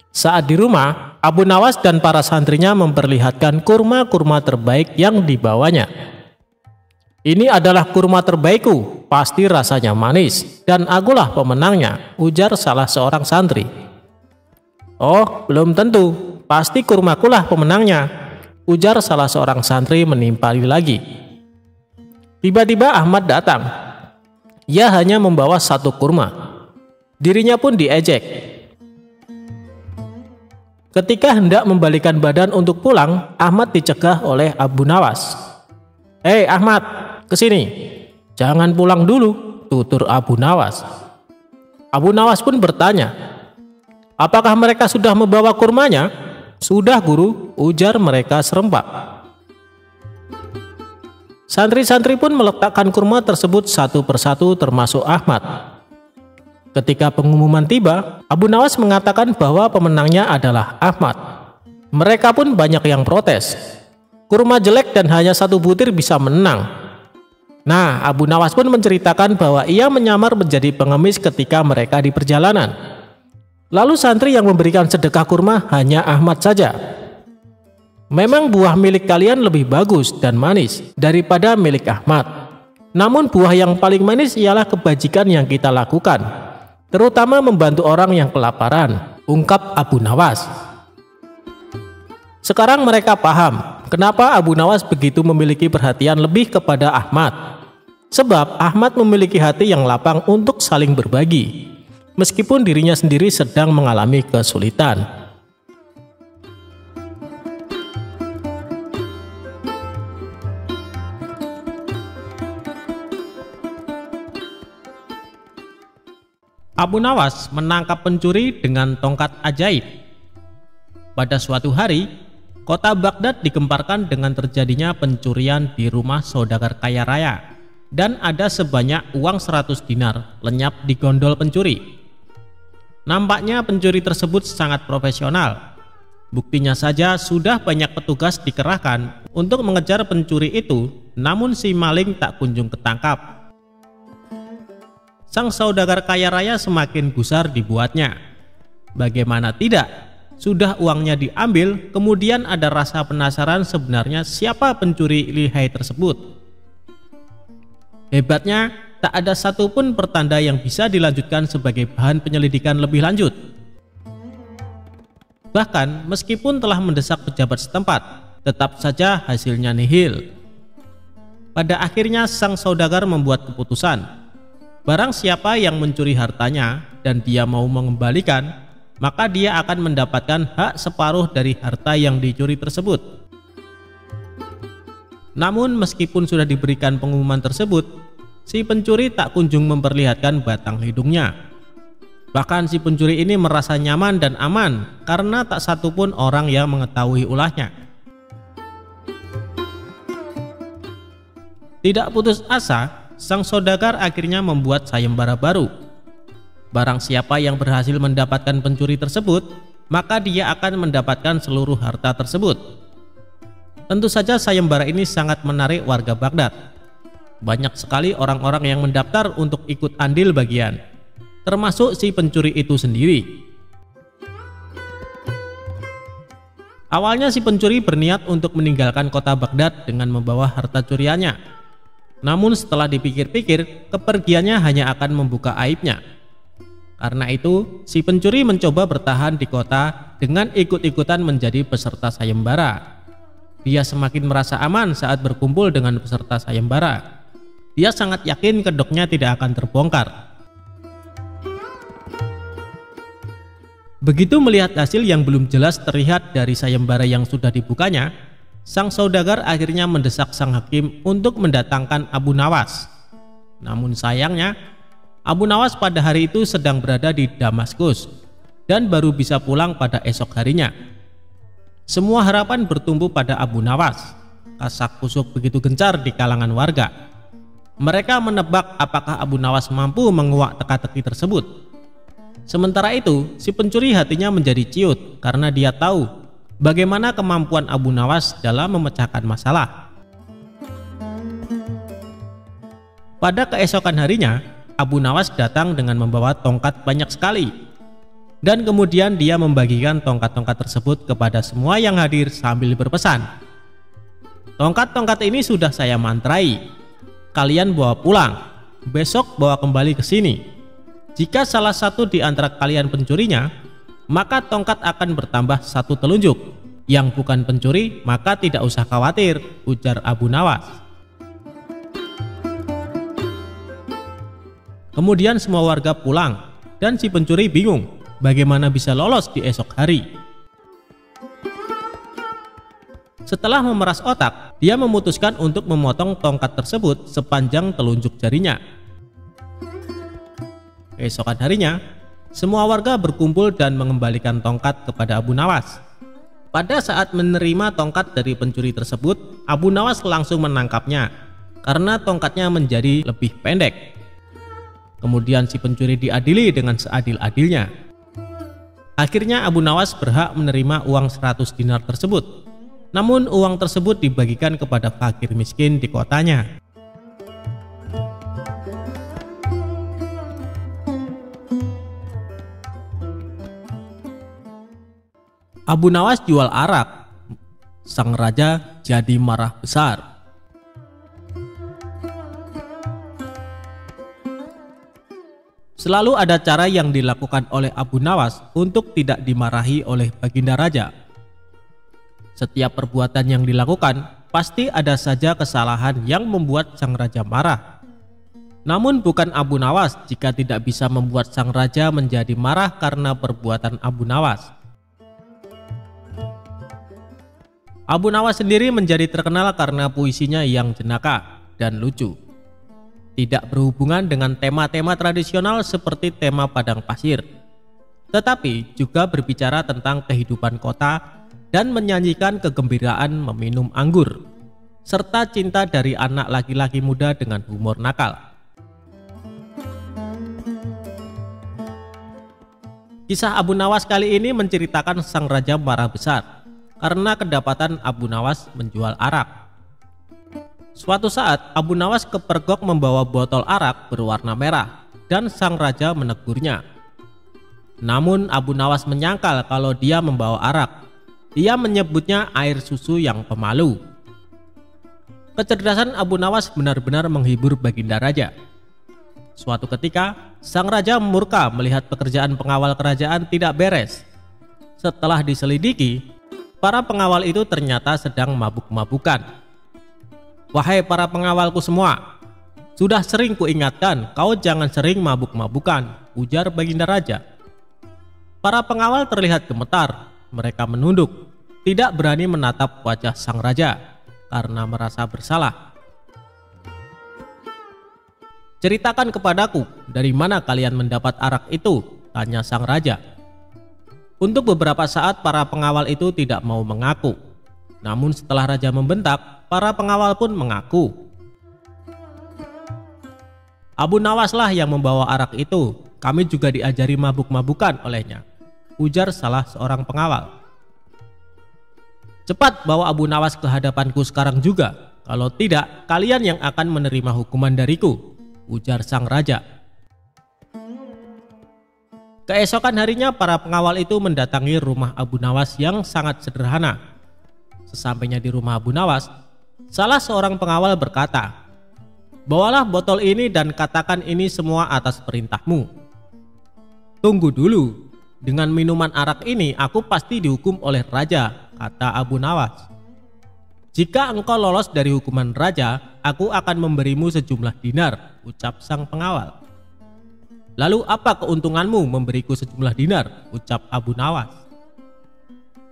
Saat di rumah, Abu Nawas dan para santrinya memperlihatkan kurma-kurma terbaik yang dibawanya. "Ini adalah kurma terbaikku, pasti rasanya manis, dan akulah pemenangnya," ujar salah seorang santri. "Oh, belum tentu, pasti kurmakulah pemenangnya," ujar salah seorang santri menimpali lagi. Tiba-tiba Ahmad datang. Ia hanya membawa 1 kurma. Dirinya pun diejek. Ketika hendak membalikan badan untuk pulang, Ahmad dicegah oleh Abu Nawas. "Hei Ahmad, kesini. Jangan pulang dulu," tutur Abu Nawas. Abu Nawas pun bertanya, "Apakah mereka sudah membawa kurmanya?" "Sudah guru," ujar mereka serempak. Santri-santri pun meletakkan kurma tersebut satu persatu termasuk Ahmad. Ketika pengumuman tiba, Abu Nawas mengatakan bahwa pemenangnya adalah Ahmad. Mereka pun banyak yang protes. Kurma jelek dan hanya 1 butir bisa menang. Nah, Abu Nawas pun menceritakan bahwa ia menyamar menjadi pengemis ketika mereka di perjalanan. Lalu santri yang memberikan sedekah kurma hanya Ahmad saja. "Memang buah milik kalian lebih bagus dan manis daripada milik Ahmad. Namun buah yang paling manis ialah kebajikan yang kita lakukan, terutama membantu orang yang kelaparan," ungkap Abu Nawas. Sekarang mereka paham kenapa Abu Nawas begitu memiliki perhatian lebih kepada Ahmad. Sebab Ahmad memiliki hati yang lapang untuk saling berbagi, meskipun dirinya sendiri sedang mengalami kesulitan. Abu Nawas menangkap pencuri dengan tongkat ajaib. Pada suatu hari, kota Baghdad digemparkan dengan terjadinya pencurian di rumah saudagar kaya raya, dan ada sebanyak uang 100 dinar lenyap di gondol pencuri. Nampaknya pencuri tersebut sangat profesional. Buktinya saja sudah banyak petugas dikerahkan untuk mengejar pencuri itu, namun si maling tak kunjung ketangkap. Sang saudagar kaya raya semakin gusar dibuatnya. Bagaimana tidak, sudah uangnya diambil, kemudian ada rasa penasaran sebenarnya siapa pencuri lihai tersebut. Hebatnya, tak ada satupun pertanda yang bisa dilanjutkan sebagai bahan penyelidikan lebih lanjut. Bahkan meskipun telah mendesak pejabat setempat, tetap saja hasilnya nihil. Pada akhirnya sang saudagar membuat keputusan. Barang siapa yang mencuri hartanya dan dia mau mengembalikan, maka dia akan mendapatkan hak separuh dari harta yang dicuri tersebut. Namun meskipun sudah diberikan pengumuman tersebut, si pencuri tak kunjung memperlihatkan batang hidungnya. Bahkan si pencuri ini merasa nyaman dan aman karena tak satupun orang yang mengetahui ulahnya. Tidak putus asa, sang saudagar akhirnya membuat sayembara baru. Barang siapa yang berhasil mendapatkan pencuri tersebut, maka dia akan mendapatkan seluruh harta tersebut. Tentu saja sayembara ini sangat menarik warga Baghdad. Banyak sekali orang-orang yang mendaftar untuk ikut andil bagian, termasuk si pencuri itu sendiri. Awalnya si pencuri berniat untuk meninggalkan kota Baghdad dengan membawa harta curiannya. Namun setelah dipikir-pikir, kepergiannya hanya akan membuka aibnya. Karena itu, si pencuri mencoba bertahan di kota dengan ikut-ikutan menjadi peserta sayembara. Dia semakin merasa aman saat berkumpul dengan peserta sayembara. Dia sangat yakin kedoknya tidak akan terbongkar. Begitu melihat hasil yang belum jelas terlihat dari sayembara yang sudah dibukanya, sang saudagar akhirnya mendesak sang hakim untuk mendatangkan Abu Nawas. Namun sayangnya, Abu Nawas pada hari itu sedang berada di Damaskus dan baru bisa pulang pada esok harinya. Semua harapan bertumbuh pada Abu Nawas. Kasak-kusuk begitu gencar di kalangan warga. Mereka menebak apakah Abu Nawas mampu menguak teka-teki tersebut. Sementara itu, si pencuri hatinya menjadi ciut karena dia tahu bagaimana kemampuan Abu Nawas dalam memecahkan masalah. Pada keesokan harinya, Abu Nawas datang dengan membawa tongkat banyak sekali. Dan kemudian dia membagikan tongkat-tongkat tersebut kepada semua yang hadir sambil berpesan, "Tongkat-tongkat ini sudah saya mantrai. Kalian bawa pulang. Besok bawa kembali ke sini. Jika salah satu di antara kalian pencurinya, maka tongkat akan bertambah satu telunjuk. Yang bukan pencuri, maka tidak usah khawatir," ujar Abu Nawas. Kemudian semua warga pulang dan si pencuri bingung bagaimana bisa lolos di esok hari. Setelah memeras otak, dia memutuskan untuk memotong tongkat tersebut sepanjang telunjuk jarinya. Keesokan harinya, semua warga berkumpul dan mengembalikan tongkat kepada Abu Nawas. Pada saat menerima tongkat dari pencuri tersebut, Abu Nawas langsung menangkapnya karena tongkatnya menjadi lebih pendek. Kemudian si pencuri diadili dengan seadil-adilnya. Akhirnya Abu Nawas berhak menerima uang 100 dinar tersebut. Namun uang tersebut dibagikan kepada fakir miskin di kotanya. Abu Nawas jual arak. Sang raja jadi marah besar. Selalu ada cara yang dilakukan oleh Abu Nawas untuk tidak dimarahi oleh baginda raja. Setiap perbuatan yang dilakukan pasti ada saja kesalahan yang membuat sang raja marah. Namun bukan Abu Nawas jika tidak bisa membuat sang raja menjadi marah karena perbuatan Abu Nawas. Abu Nawas sendiri menjadi terkenal karena puisinya yang jenaka dan lucu. Tidak berhubungan dengan tema-tema tradisional seperti tema padang pasir, tetapi juga berbicara tentang kehidupan kota dan menyanyikan kegembiraan meminum anggur, serta cinta dari anak laki-laki muda dengan humor nakal. Kisah Abu Nawas kali ini menceritakan sang raja marah besar karena kedapatan Abu Nawas menjual arak. Suatu saat Abu Nawas kepergok membawa botol arak berwarna merah dan sang raja menegurnya. Namun Abu Nawas menyangkal kalau dia membawa arak. Dia menyebutnya air susu yang pemalu. Kecerdasan Abu Nawas benar-benar menghibur baginda raja. Suatu ketika sang raja murka melihat pekerjaan pengawal kerajaan tidak beres. Setelah diselidiki, para pengawal itu ternyata sedang mabuk-mabukan. "Wahai para pengawalku semua, sudah sering kuingatkan kau jangan sering mabuk-mabukan," ujar baginda raja. Para pengawal terlihat gemetar. Mereka menunduk, tidak berani menatap wajah sang raja karena merasa bersalah. "Ceritakan kepadaku, dari mana kalian mendapat arak itu?" tanya sang raja. Untuk beberapa saat para pengawal itu tidak mau mengaku. Namun setelah raja membentak, para pengawal pun mengaku. "Abu Nawaslah yang membawa arak itu. Kami juga diajari mabuk-mabukan olehnya," ujar salah seorang pengawal. "Cepat bawa Abu Nawas ke hadapanku sekarang juga. Kalau tidak, kalian yang akan menerima hukuman dariku," ujar sang raja. Keesokan harinya para pengawal itu mendatangi rumah Abu Nawas yang sangat sederhana. Sesampainya di rumah Abu Nawas, salah seorang pengawal berkata, "Bawalah botol ini dan katakan ini semua atas perintahmu." "Tunggu dulu, dengan minuman arak ini aku pasti dihukum oleh raja," kata Abu Nawas. "Jika engkau lolos dari hukuman raja, aku akan memberimu sejumlah dinar," ucap sang pengawal. "Lalu apa keuntunganmu memberiku sejumlah dinar?" ucap Abu Nawas.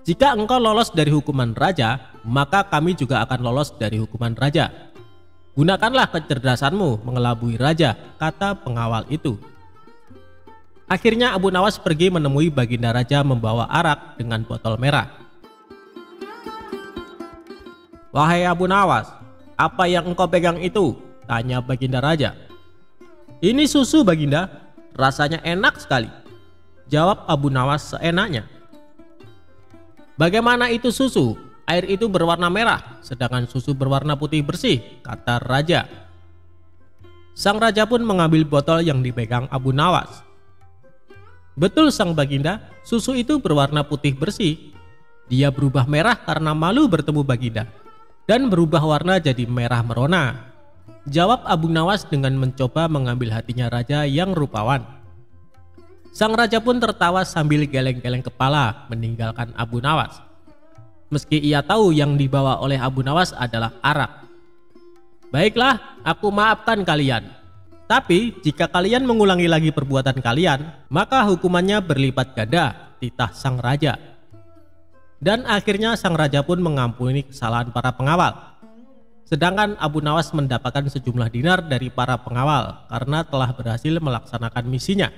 "Jika engkau lolos dari hukuman raja, maka kami juga akan lolos dari hukuman raja. Gunakanlah kecerdasanmu mengelabui raja," kata pengawal itu. Akhirnya Abu Nawas pergi menemui baginda raja membawa arak dengan botol merah. "Wahai Abu Nawas, apa yang engkau pegang itu?" tanya baginda raja. "Ini susu, baginda, rasanya enak sekali," jawab Abu Nawas seenaknya. "Bagaimana itu susu? Air itu berwarna merah, sedangkan susu berwarna putih bersih," kata raja. Sang raja pun mengambil botol yang dipegang Abu Nawas. "Betul sang baginda, susu itu berwarna putih bersih. Dia berubah merah karena malu bertemu baginda, dan berubah warna jadi merah merona," jawab Abu Nawas dengan mencoba mengambil hatinya raja yang rupawan. Sang raja pun tertawa sambil geleng-geleng kepala meninggalkan Abu Nawas. Meski ia tahu yang dibawa oleh Abu Nawas adalah arak. "Baiklah, aku maafkan kalian. Tapi jika kalian mengulangi lagi perbuatan kalian, maka hukumannya berlipat ganda," titah sang raja. Dan akhirnya sang raja pun mengampuni kesalahan para pengawal. Sedangkan Abu Nawas mendapatkan sejumlah dinar dari para pengawal karena telah berhasil melaksanakan misinya.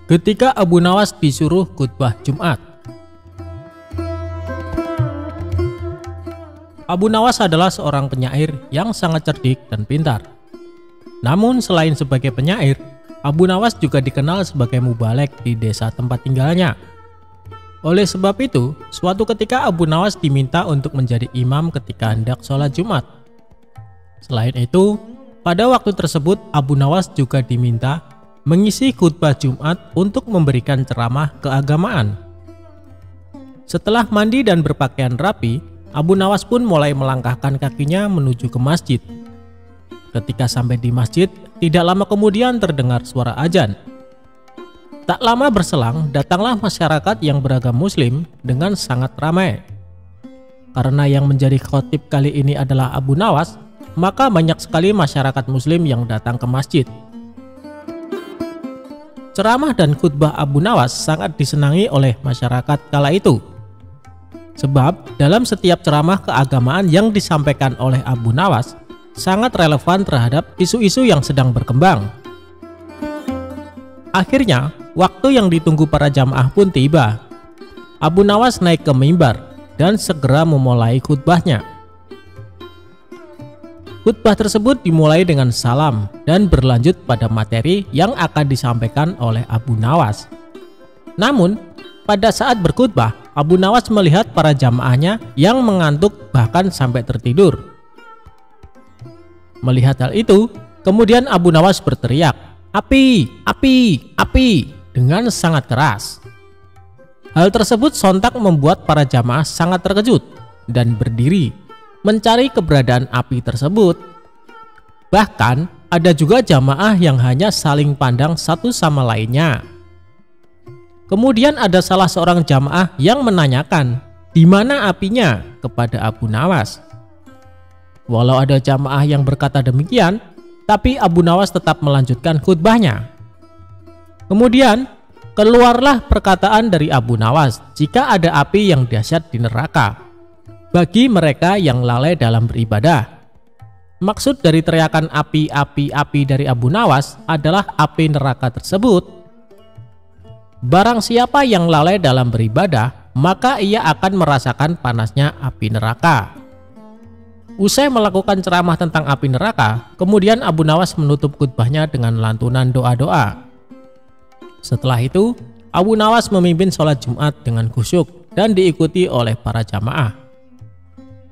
Ketika Abu Nawas disuruh khutbah Jumat. Abu Nawas adalah seorang penyair yang sangat cerdik dan pintar. Namun selain sebagai penyair, Abu Nawas juga dikenal sebagai mubalek di desa tempat tinggalnya. Oleh sebab itu, suatu ketika Abu Nawas diminta untuk menjadi imam ketika hendak sholat Jumat. Selain itu, pada waktu tersebut Abu Nawas juga diminta mengisi khutbah Jumat untuk memberikan ceramah keagamaan. Setelah mandi dan berpakaian rapi, Abu Nawas pun mulai melangkahkan kakinya menuju ke masjid. Ketika sampai di masjid, tidak lama kemudian terdengar suara azan. Tak lama berselang, datanglah masyarakat yang beragama Muslim dengan sangat ramai. Karena yang menjadi khotib kali ini adalah Abu Nawas, maka banyak sekali masyarakat Muslim yang datang ke masjid. Ceramah dan khutbah Abu Nawas sangat disenangi oleh masyarakat kala itu. Sebab dalam setiap ceramah keagamaan yang disampaikan oleh Abu Nawas sangat relevan terhadap isu-isu yang sedang berkembang. Akhirnya, waktu yang ditunggu para jamaah pun tiba. Abu Nawas naik ke mimbar dan segera memulai khutbahnya. Khutbah tersebut dimulai dengan salam dan berlanjut pada materi yang akan disampaikan oleh Abu Nawas. Namun, pada saat berkhutbah, Abu Nawas melihat para jamaahnya yang mengantuk bahkan sampai tertidur. Melihat hal itu, kemudian Abu Nawas berteriak, "Api! Api! Api!" dengan sangat keras. Hal tersebut sontak membuat para jamaah sangat terkejut dan berdiri mencari keberadaan api tersebut. Bahkan ada juga jamaah yang hanya saling pandang satu sama lainnya. Kemudian ada salah seorang jamaah yang menanyakan, "Di mana apinya?" kepada Abu Nawas. Walau ada jamaah yang berkata demikian, tapi Abu Nawas tetap melanjutkan khutbahnya. Kemudian keluarlah perkataan dari Abu Nawas, jika ada api yang dahsyat di neraka bagi mereka yang lalai dalam beribadah. Maksud dari teriakan api, api, api dari Abu Nawas adalah api neraka tersebut. Barang siapa yang lalai dalam beribadah, maka ia akan merasakan panasnya api neraka. Usai melakukan ceramah tentang api neraka, kemudian Abu Nawas menutup khutbahnya dengan lantunan doa-doa. Setelah itu, Abu Nawas memimpin sholat Jumat dengan khusyuk dan diikuti oleh para jamaah.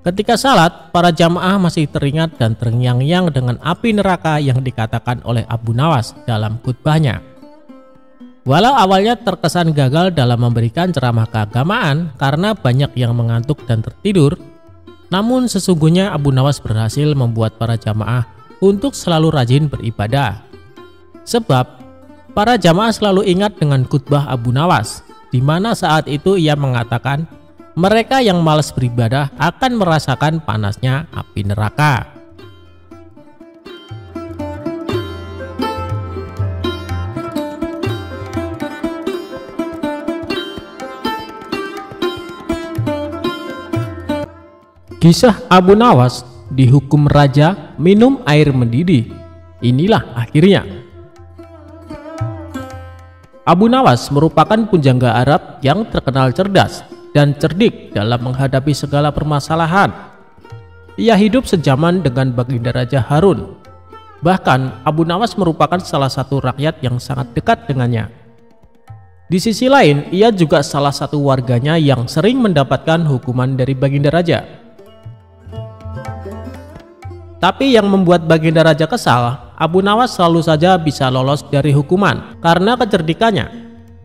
Ketika salat, para jamaah masih teringat dan terngiang-ngiang dengan api neraka yang dikatakan oleh Abu Nawas dalam khutbahnya. Walau awalnya terkesan gagal dalam memberikan ceramah keagamaan karena banyak yang mengantuk dan tertidur, namun sesungguhnya Abu Nawas berhasil membuat para jamaah untuk selalu rajin beribadah. Sebab para jamaah selalu ingat dengan khutbah Abu Nawas, di mana saat itu ia mengatakan mereka yang malas beribadah akan merasakan panasnya api neraka. Kisah Abu Nawas dihukum raja minum air mendidih. Inilah akhirnya. Abu Nawas merupakan pujangga Arab yang terkenal cerdas dan cerdik dalam menghadapi segala permasalahan. Ia hidup sejaman dengan Baginda Raja Harun. Bahkan Abu Nawas merupakan salah satu rakyat yang sangat dekat dengannya. Di sisi lain, ia juga salah satu warganya yang sering mendapatkan hukuman dari Baginda Raja. Tapi yang membuat Baginda Raja kesal, Abu Nawas selalu saja bisa lolos dari hukuman karena kecerdikannya.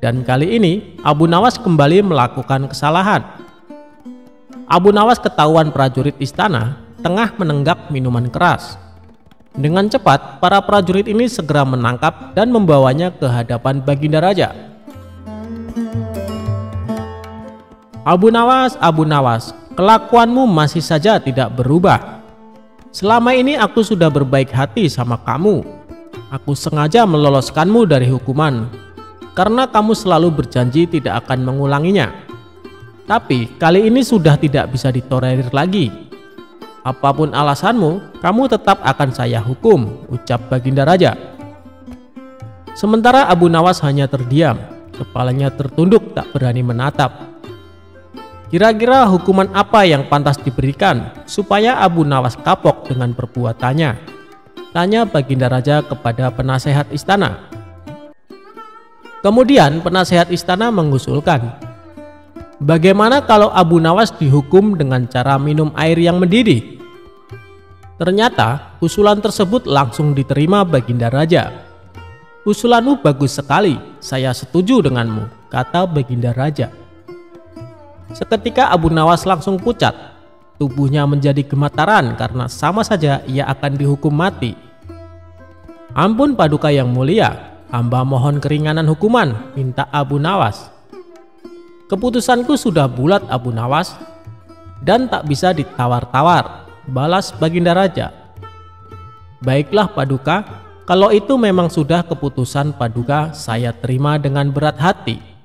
Dan kali ini Abu Nawas kembali melakukan kesalahan. Abu Nawas ketahuan prajurit istana tengah menenggak minuman keras. Dengan cepat, para prajurit ini segera menangkap dan membawanya ke hadapan Baginda Raja. Abu Nawas, kelakuanmu masih saja tidak berubah. Selama ini aku sudah berbaik hati sama kamu. Aku sengaja meloloskanmu dari hukuman karena kamu selalu berjanji tidak akan mengulanginya. Tapi kali ini sudah tidak bisa ditolerir lagi. Apapun alasanmu, kamu tetap akan saya hukum, ucap Baginda Raja. Sementara Abu Nawas hanya terdiam, kepalanya tertunduk tak berani menatap. Kira-kira hukuman apa yang pantas diberikan supaya Abu Nawas kapok dengan perbuatannya? Tanya Baginda Raja kepada penasehat istana. Kemudian penasehat istana mengusulkan, bagaimana kalau Abu Nawas dihukum dengan cara minum air yang mendidih? Ternyata usulan tersebut langsung diterima Baginda Raja. Usulanmu bagus sekali, saya setuju denganmu, kata Baginda Raja. Seketika Abu Nawas langsung pucat, tubuhnya menjadi gemetaran karena sama saja ia akan dihukum mati. Ampun Paduka yang mulia, hamba mohon keringanan hukuman, minta Abu Nawas. Keputusanku sudah bulat Abu Nawas, dan tak bisa ditawar-tawar, balas Baginda Raja. Baiklah Paduka, kalau itu memang sudah keputusan Paduka, saya terima dengan berat hati.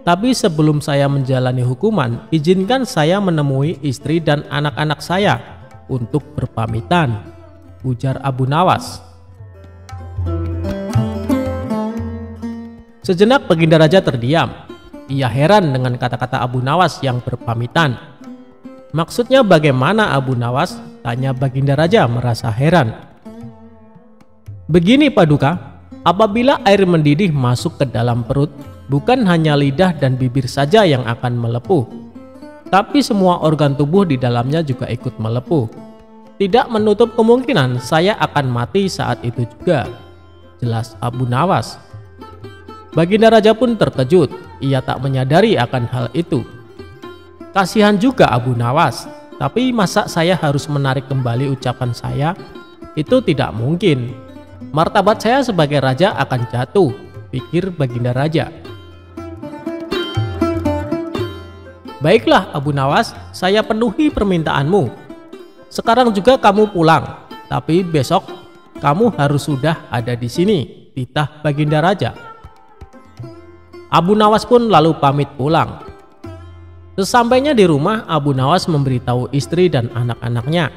Tapi sebelum saya menjalani hukuman, izinkan saya menemui istri dan anak-anak saya untuk berpamitan, ujar Abu Nawas. Sejenak Baginda Raja terdiam. Ia heran dengan kata-kata Abu Nawas yang berpamitan. Maksudnya bagaimana Abu Nawas? Tanya Baginda Raja merasa heran. Begini Paduka, apabila air mendidih masuk ke dalam perut, bukan hanya lidah dan bibir saja yang akan melepuh, tapi semua organ tubuh di dalamnya juga ikut melepuh. Tidak menutup kemungkinan saya akan mati saat itu juga, jelas Abu Nawas. Baginda Raja pun terkejut, ia tak menyadari akan hal itu. Kasihan juga Abu Nawas, tapi masa saya harus menarik kembali ucapan saya? Itu tidak mungkin. Martabat saya sebagai raja akan jatuh, pikir Baginda Raja. Baiklah Abu Nawas, saya penuhi permintaanmu. Sekarang juga kamu pulang, tapi besok kamu harus sudah ada di sini, titah Baginda Raja. Abu Nawas pun lalu pamit pulang. Sesampainya di rumah, Abu Nawas memberitahu istri dan anak-anaknya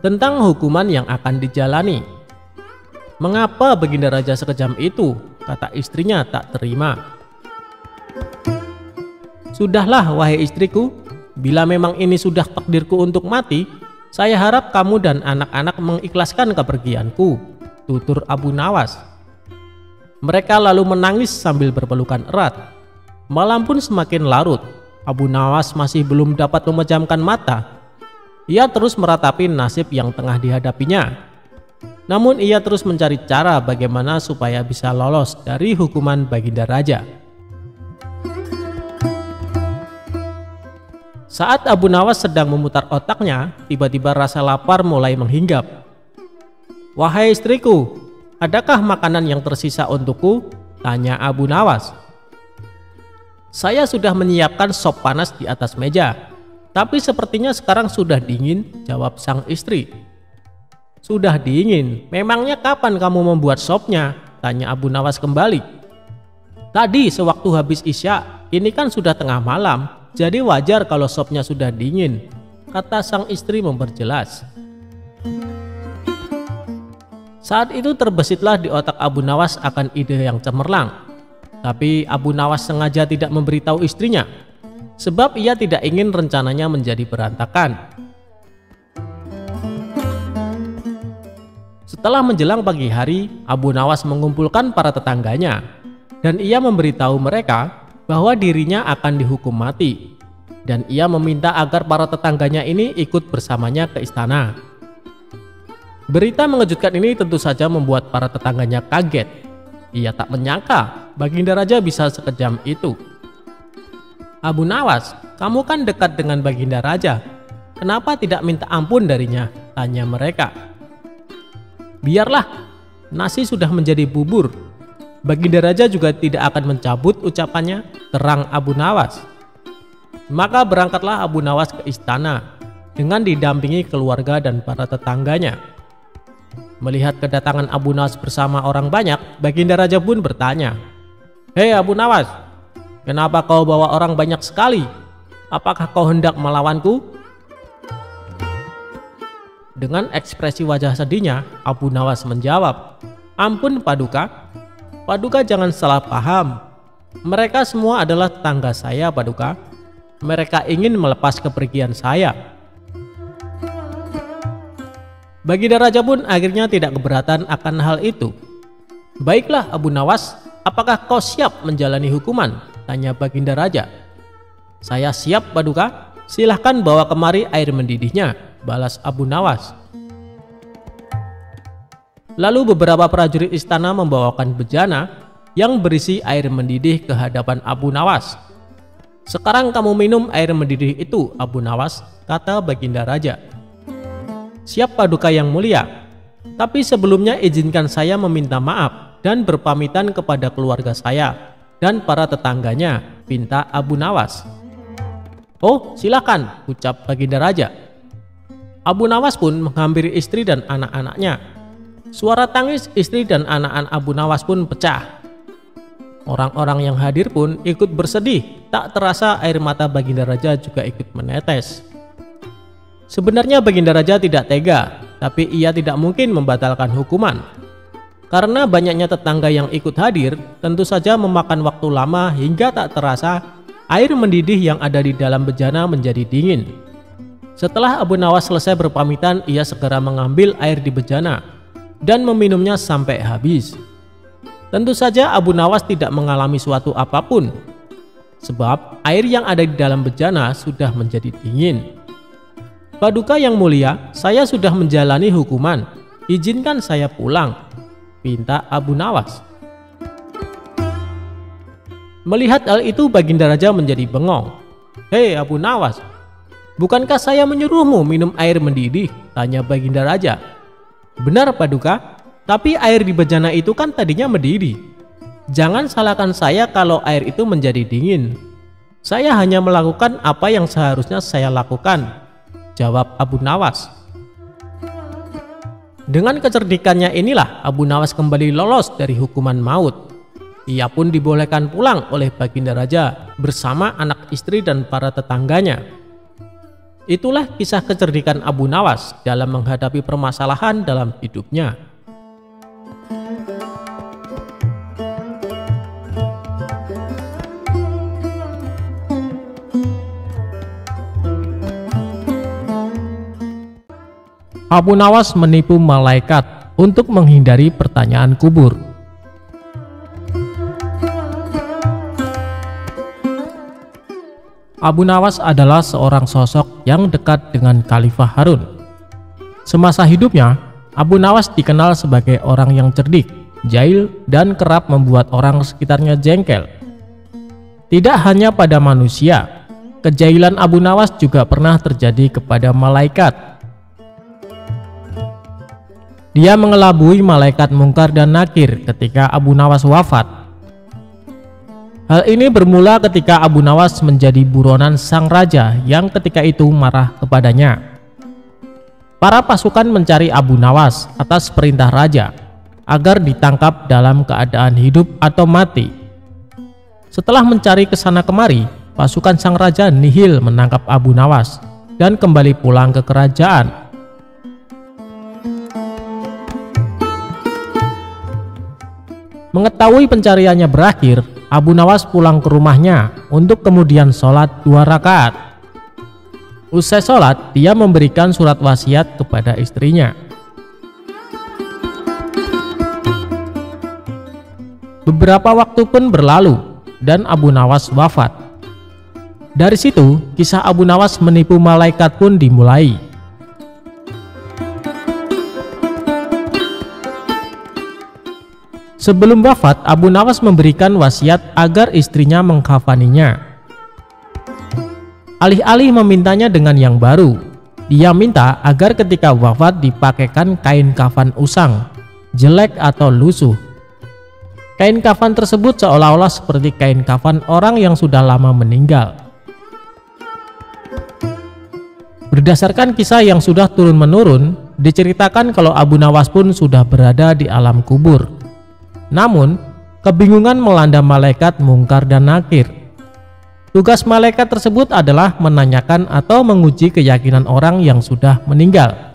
tentang hukuman yang akan dijalani. Mengapa Baginda Raja sekejam itu? Kata istrinya tak terima. Sudahlah wahai istriku, bila memang ini sudah takdirku untuk mati, saya harap kamu dan anak-anak mengikhlaskan kepergianku, tutur Abu Nawas. Mereka lalu menangis sambil berpelukan erat. Malam pun semakin larut. Abu Nawas masih belum dapat memejamkan mata. Ia terus meratapi nasib yang tengah dihadapinya. Namun ia terus mencari cara bagaimana supaya bisa lolos dari hukuman Baginda Raja. Saat Abu Nawas sedang memutar otaknya, tiba-tiba rasa lapar mulai menghinggap. "Wahai istriku, adakah makanan yang tersisa untukku?" tanya Abu Nawas. "Saya sudah menyiapkan sop panas di atas meja, tapi sepertinya sekarang sudah dingin," jawab sang istri. "Sudah dingin? Memangnya kapan kamu membuat sopnya?" tanya Abu Nawas kembali. "Tadi sewaktu habis Isya, ini kan sudah tengah malam, jadi wajar kalau sopnya sudah dingin," kata sang istri memperjelas. Saat itu terbesitlah di otak Abu Nawas akan ide yang cemerlang. Tapi Abu Nawas sengaja tidak memberitahu istrinya, sebab ia tidak ingin rencananya menjadi berantakan. Setelah menjelang pagi hari, Abu Nawas mengumpulkan para tetangganya, dan ia memberitahu mereka bahwa dirinya akan dihukum mati, dan ia meminta agar para tetangganya ini ikut bersamanya ke istana. Berita mengejutkan ini tentu saja membuat para tetangganya kaget. Ia tak menyangka Baginda Raja bisa sekejam itu. "Abu Nawas, kamu kan dekat dengan Baginda Raja. Kenapa tidak minta ampun darinya?" tanya mereka. "Biarlah, nasi sudah menjadi bubur. Baginda Raja juga tidak akan mencabut ucapannya," terang Abu Nawas. Maka berangkatlah Abu Nawas ke istana dengan didampingi keluarga dan para tetangganya. Melihat kedatangan Abu Nawas bersama orang banyak, Baginda Raja pun bertanya, "Hei Abu Nawas, kenapa kau bawa orang banyak sekali? Apakah kau hendak melawanku?" Dengan ekspresi wajah sedihnya, Abu Nawas menjawab, "Ampun Paduka, Paduka jangan salah paham. Mereka semua adalah tetangga saya Paduka. Mereka ingin melepas kepergian saya." Baginda Raja pun akhirnya tidak keberatan akan hal itu. "Baiklah Abu Nawas, apakah kau siap menjalani hukuman?" tanya Baginda Raja. "Saya siap Paduka, silahkan bawa kemari air mendidihnya," balas Abu Nawas. Lalu beberapa prajurit istana membawakan bejana yang berisi air mendidih ke hadapan Abu Nawas. "Sekarang kamu minum air mendidih itu Abu Nawas," kata Baginda Raja. "Siap Paduka yang mulia, tapi sebelumnya izinkan saya meminta maaf dan berpamitan kepada keluarga saya dan para tetangganya," pinta Abu Nawas. "Oh silakan," ucap Baginda Raja. Abu Nawas pun menghampiri istri dan anak-anaknya. Suara tangis istri dan anak-anak Abu Nawas pun pecah. Orang-orang yang hadir pun ikut bersedih, tak terasa air mata Baginda Raja juga ikut menetes. Sebenarnya Baginda Raja tidak tega, tapi ia tidak mungkin membatalkan hukuman. Karena banyaknya tetangga yang ikut hadir, tentu saja memakan waktu lama hingga tak terasa air mendidih yang ada di dalam bejana menjadi dingin. Setelah Abu Nawas selesai berpamitan, ia segera mengambil air di bejana dan meminumnya sampai habis. Tentu saja Abu Nawas tidak mengalami suatu apapun, sebab air yang ada di dalam bejana sudah menjadi dingin. "Paduka yang mulia, saya sudah menjalani hukuman. Izinkan saya pulang," pinta Abu Nawas. Melihat hal itu Baginda Raja menjadi bengong. "Hei Abu Nawas, bukankah saya menyuruhmu minum air mendidih?" tanya Baginda Raja. "Benar Paduka, tapi air di bejana itu kan tadinya mendidih. Jangan salahkan saya kalau air itu menjadi dingin. Saya hanya melakukan apa yang seharusnya saya lakukan," jawab Abu Nawas. Dengan kecerdikannya inilah Abu Nawas kembali lolos dari hukuman maut. Ia pun dibolehkan pulang oleh Baginda Raja bersama anak istri dan para tetangganya. Itulah kisah kecerdikan Abu Nawas dalam menghadapi permasalahan dalam hidupnya. Abu Nawas menipu malaikat untuk menghindari pertanyaan kubur. Abu Nawas adalah seorang sosok yang dekat dengan Khalifah Harun. Semasa hidupnya, Abu Nawas dikenal sebagai orang yang cerdik, jahil, dan kerap membuat orang sekitarnya jengkel. Tidak hanya pada manusia, kejahilan Abu Nawas juga pernah terjadi kepada malaikat. Dia mengelabui malaikat Mungkar dan Nakir ketika Abu Nawas wafat. Hal ini bermula ketika Abu Nawas menjadi buronan sang raja yang ketika itu marah kepadanya. Para pasukan mencari Abu Nawas atas perintah raja agar ditangkap dalam keadaan hidup atau mati. Setelah mencari kesana kemari, pasukan sang raja nihil menangkap Abu Nawas dan kembali pulang ke kerajaan. Mengetahui pencariannya berakhir, Abu Nawas pulang ke rumahnya untuk kemudian sholat 2 rakaat. Usai sholat, dia memberikan surat wasiat kepada istrinya. Beberapa waktu pun berlalu dan Abu Nawas wafat. Dari situ, kisah Abu Nawas menipu malaikat pun dimulai. Sebelum wafat, Abu Nawas memberikan wasiat agar istrinya mengkafaninya. Alih-alih memintanya dengan yang baru, dia minta agar ketika wafat dipakaikan kain kafan usang, jelek atau lusuh. Kain kafan tersebut seolah-olah seperti kain kafan orang yang sudah lama meninggal. Berdasarkan kisah yang sudah turun-menurun, diceritakan kalau Abu Nawas pun sudah berada di alam kubur. Namun, kebingungan melanda malaikat Mungkar dan Nakir. Tugas malaikat tersebut adalah menanyakan atau menguji keyakinan orang yang sudah meninggal.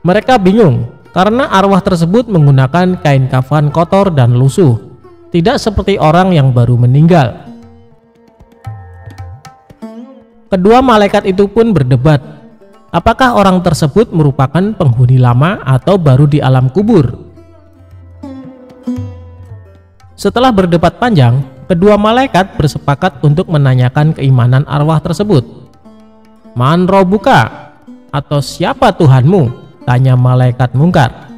Mereka bingung karena arwah tersebut menggunakan kain kafan kotor dan lusuh, tidak seperti orang yang baru meninggal. Kedua malaikat itu pun berdebat, apakah orang tersebut merupakan penghuni lama atau baru di alam kubur. Setelah berdebat panjang, kedua malaikat bersepakat untuk menanyakan keimanan arwah tersebut. Man robuka, atau siapa Tuhanmu? Tanya malaikat Mungkar.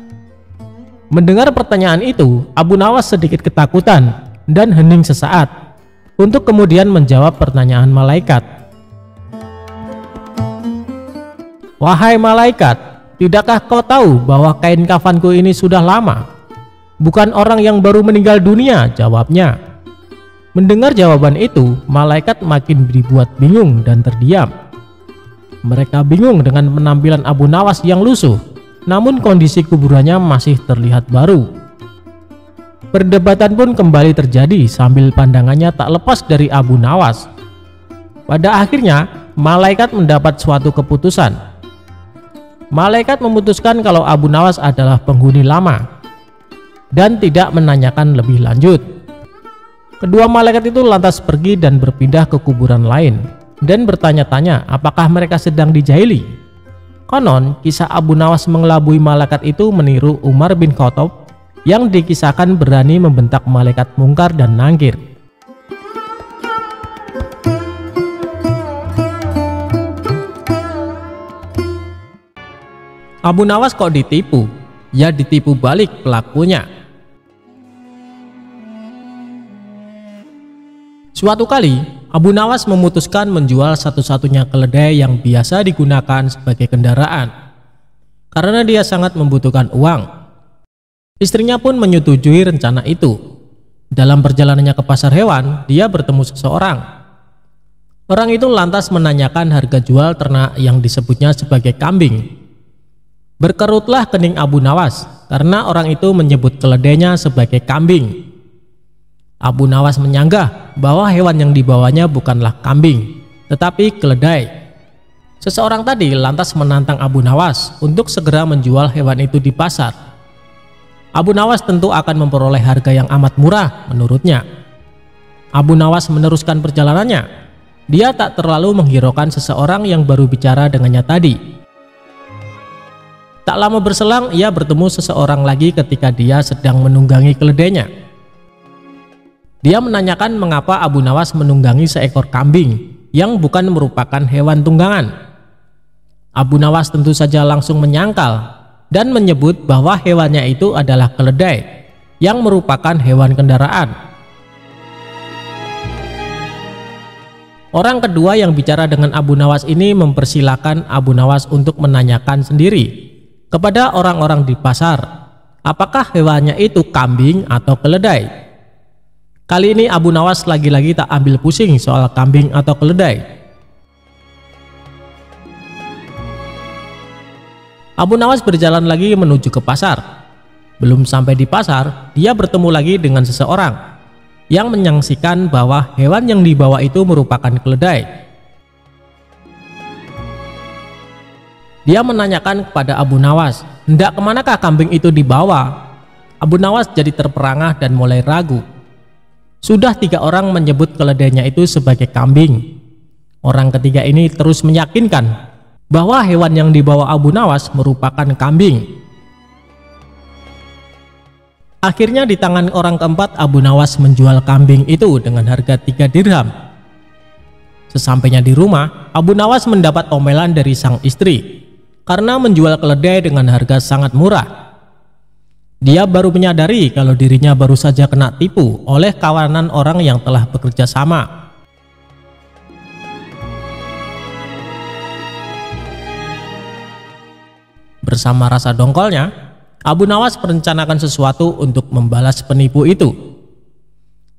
Mendengar pertanyaan itu, Abu Nawas sedikit ketakutan dan hening sesaat untuk kemudian menjawab pertanyaan malaikat. Wahai malaikat, tidakkah kau tahu bahwa kain kafanku ini sudah lama? Bukan orang yang baru meninggal dunia, jawabnya. Mendengar jawaban itu, malaikat makin dibuat bingung dan terdiam. Mereka bingung dengan penampilan Abu Nawas yang lusuh, namun kondisi kuburannya masih terlihat baru. Perdebatan pun kembali terjadi sambil pandangannya tak lepas dari Abu Nawas. Pada akhirnya, malaikat mendapat suatu keputusan. Malaikat memutuskan kalau Abu Nawas adalah penghuni lama dan tidak menanyakan lebih lanjut. Kedua malaikat itu lantas pergi dan berpindah ke kuburan lain dan bertanya-tanya apakah mereka sedang dijahili. Konon, kisah Abu Nawas mengelabui malaikat itu meniru Umar bin Khattab yang dikisahkan berani membentak malaikat Mungkar dan Nakir. Abu Nawas kok ditipu? Ya ditipu balik pelakunya. Suatu kali, Abu Nawas memutuskan menjual satu-satunya keledai yang biasa digunakan sebagai kendaraan karena dia sangat membutuhkan uang. Istrinya pun menyetujui rencana itu. Dalam perjalanannya ke pasar hewan, dia bertemu seseorang. Orang itu lantas menanyakan harga jual ternak yang disebutnya sebagai kambing. Berkerutlah kening Abu Nawas karena orang itu menyebut keledainya sebagai kambing. Abu Nawas menyanggah bahwa hewan yang dibawanya bukanlah kambing, tetapi keledai. Seseorang tadi lantas menantang Abu Nawas untuk segera menjual hewan itu di pasar. Abu Nawas tentu akan memperoleh harga yang amat murah menurutnya. Abu Nawas meneruskan perjalanannya. Dia tak terlalu menghiraukan seseorang yang baru bicara dengannya tadi. Tak lama berselang, ia bertemu seseorang lagi ketika dia sedang menunggangi keledainya. Dia menanyakan mengapa Abu Nawas menunggangi seekor kambing yang bukan merupakan hewan tunggangan. Abu Nawas tentu saja langsung menyangkal dan menyebut bahwa hewannya itu adalah keledai yang merupakan hewan kendaraan. Orang kedua yang bicara dengan Abu Nawas ini mempersilahkan Abu Nawas untuk menanyakan sendiri kepada orang-orang di pasar apakah hewannya itu kambing atau keledai. Kali ini Abu Nawas lagi-lagi tak ambil pusing soal kambing atau keledai. Abu Nawas berjalan lagi menuju ke pasar. Belum sampai di pasar, dia bertemu lagi dengan seseorang yang menyaksikan bahwa hewan yang dibawa itu merupakan keledai. Dia menanyakan kepada Abu Nawas, hendak kemanakah kambing itu dibawa? Abu Nawas jadi terperangah dan mulai ragu. Sudah 3 orang menyebut keledainya itu sebagai kambing. Orang ketiga ini terus meyakinkan bahwa hewan yang dibawa Abu Nawas merupakan kambing. Akhirnya di tangan orang keempat Abu Nawas menjual kambing itu dengan harga 3 dirham. Sesampainya di rumah, Abu Nawas mendapat omelan dari sang istri karena menjual keledai dengan harga sangat murah. Dia baru menyadari kalau dirinya baru saja kena tipu oleh kawanan orang yang telah bekerja sama. Bersama rasa dongkolnya, Abu Nawas merencanakan sesuatu untuk membalas penipu itu.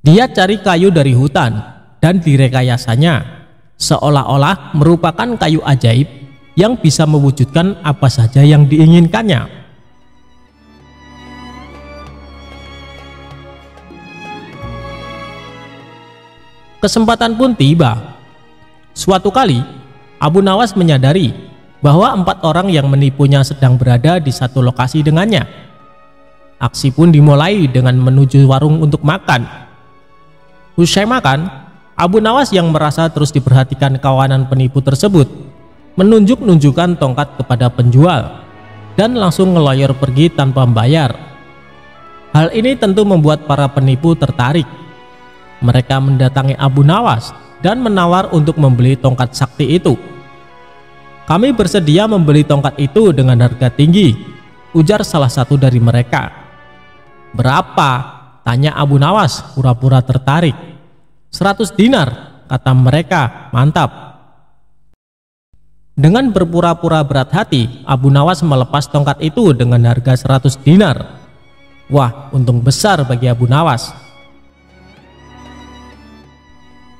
Dia cari kayu dari hutan dan direkayasanya seolah-olah merupakan kayu ajaib yang bisa mewujudkan apa saja yang diinginkannya. Kesempatan pun tiba. Suatu kali, Abu Nawas menyadari bahwa 4 orang yang menipunya sedang berada di satu lokasi dengannya. Aksi pun dimulai dengan menuju warung untuk makan. Usai makan, Abu Nawas yang merasa terus diperhatikan kawanan penipu tersebut menunjuk-nunjukkan tongkat kepada penjual dan langsung ngeloyor pergi tanpa membayar. Hal ini tentu membuat para penipu tertarik. Mereka mendatangi Abu Nawas dan menawar untuk membeli tongkat sakti itu. Kami bersedia membeli tongkat itu dengan harga tinggi, ujar salah satu dari mereka. Berapa? Tanya Abu Nawas pura-pura tertarik. 100 dinar, kata mereka. Mantap. Dengan berpura-pura berat hati, Abu Nawas melepas tongkat itu dengan harga 100 dinar. Wah, untung besar bagi Abu Nawas.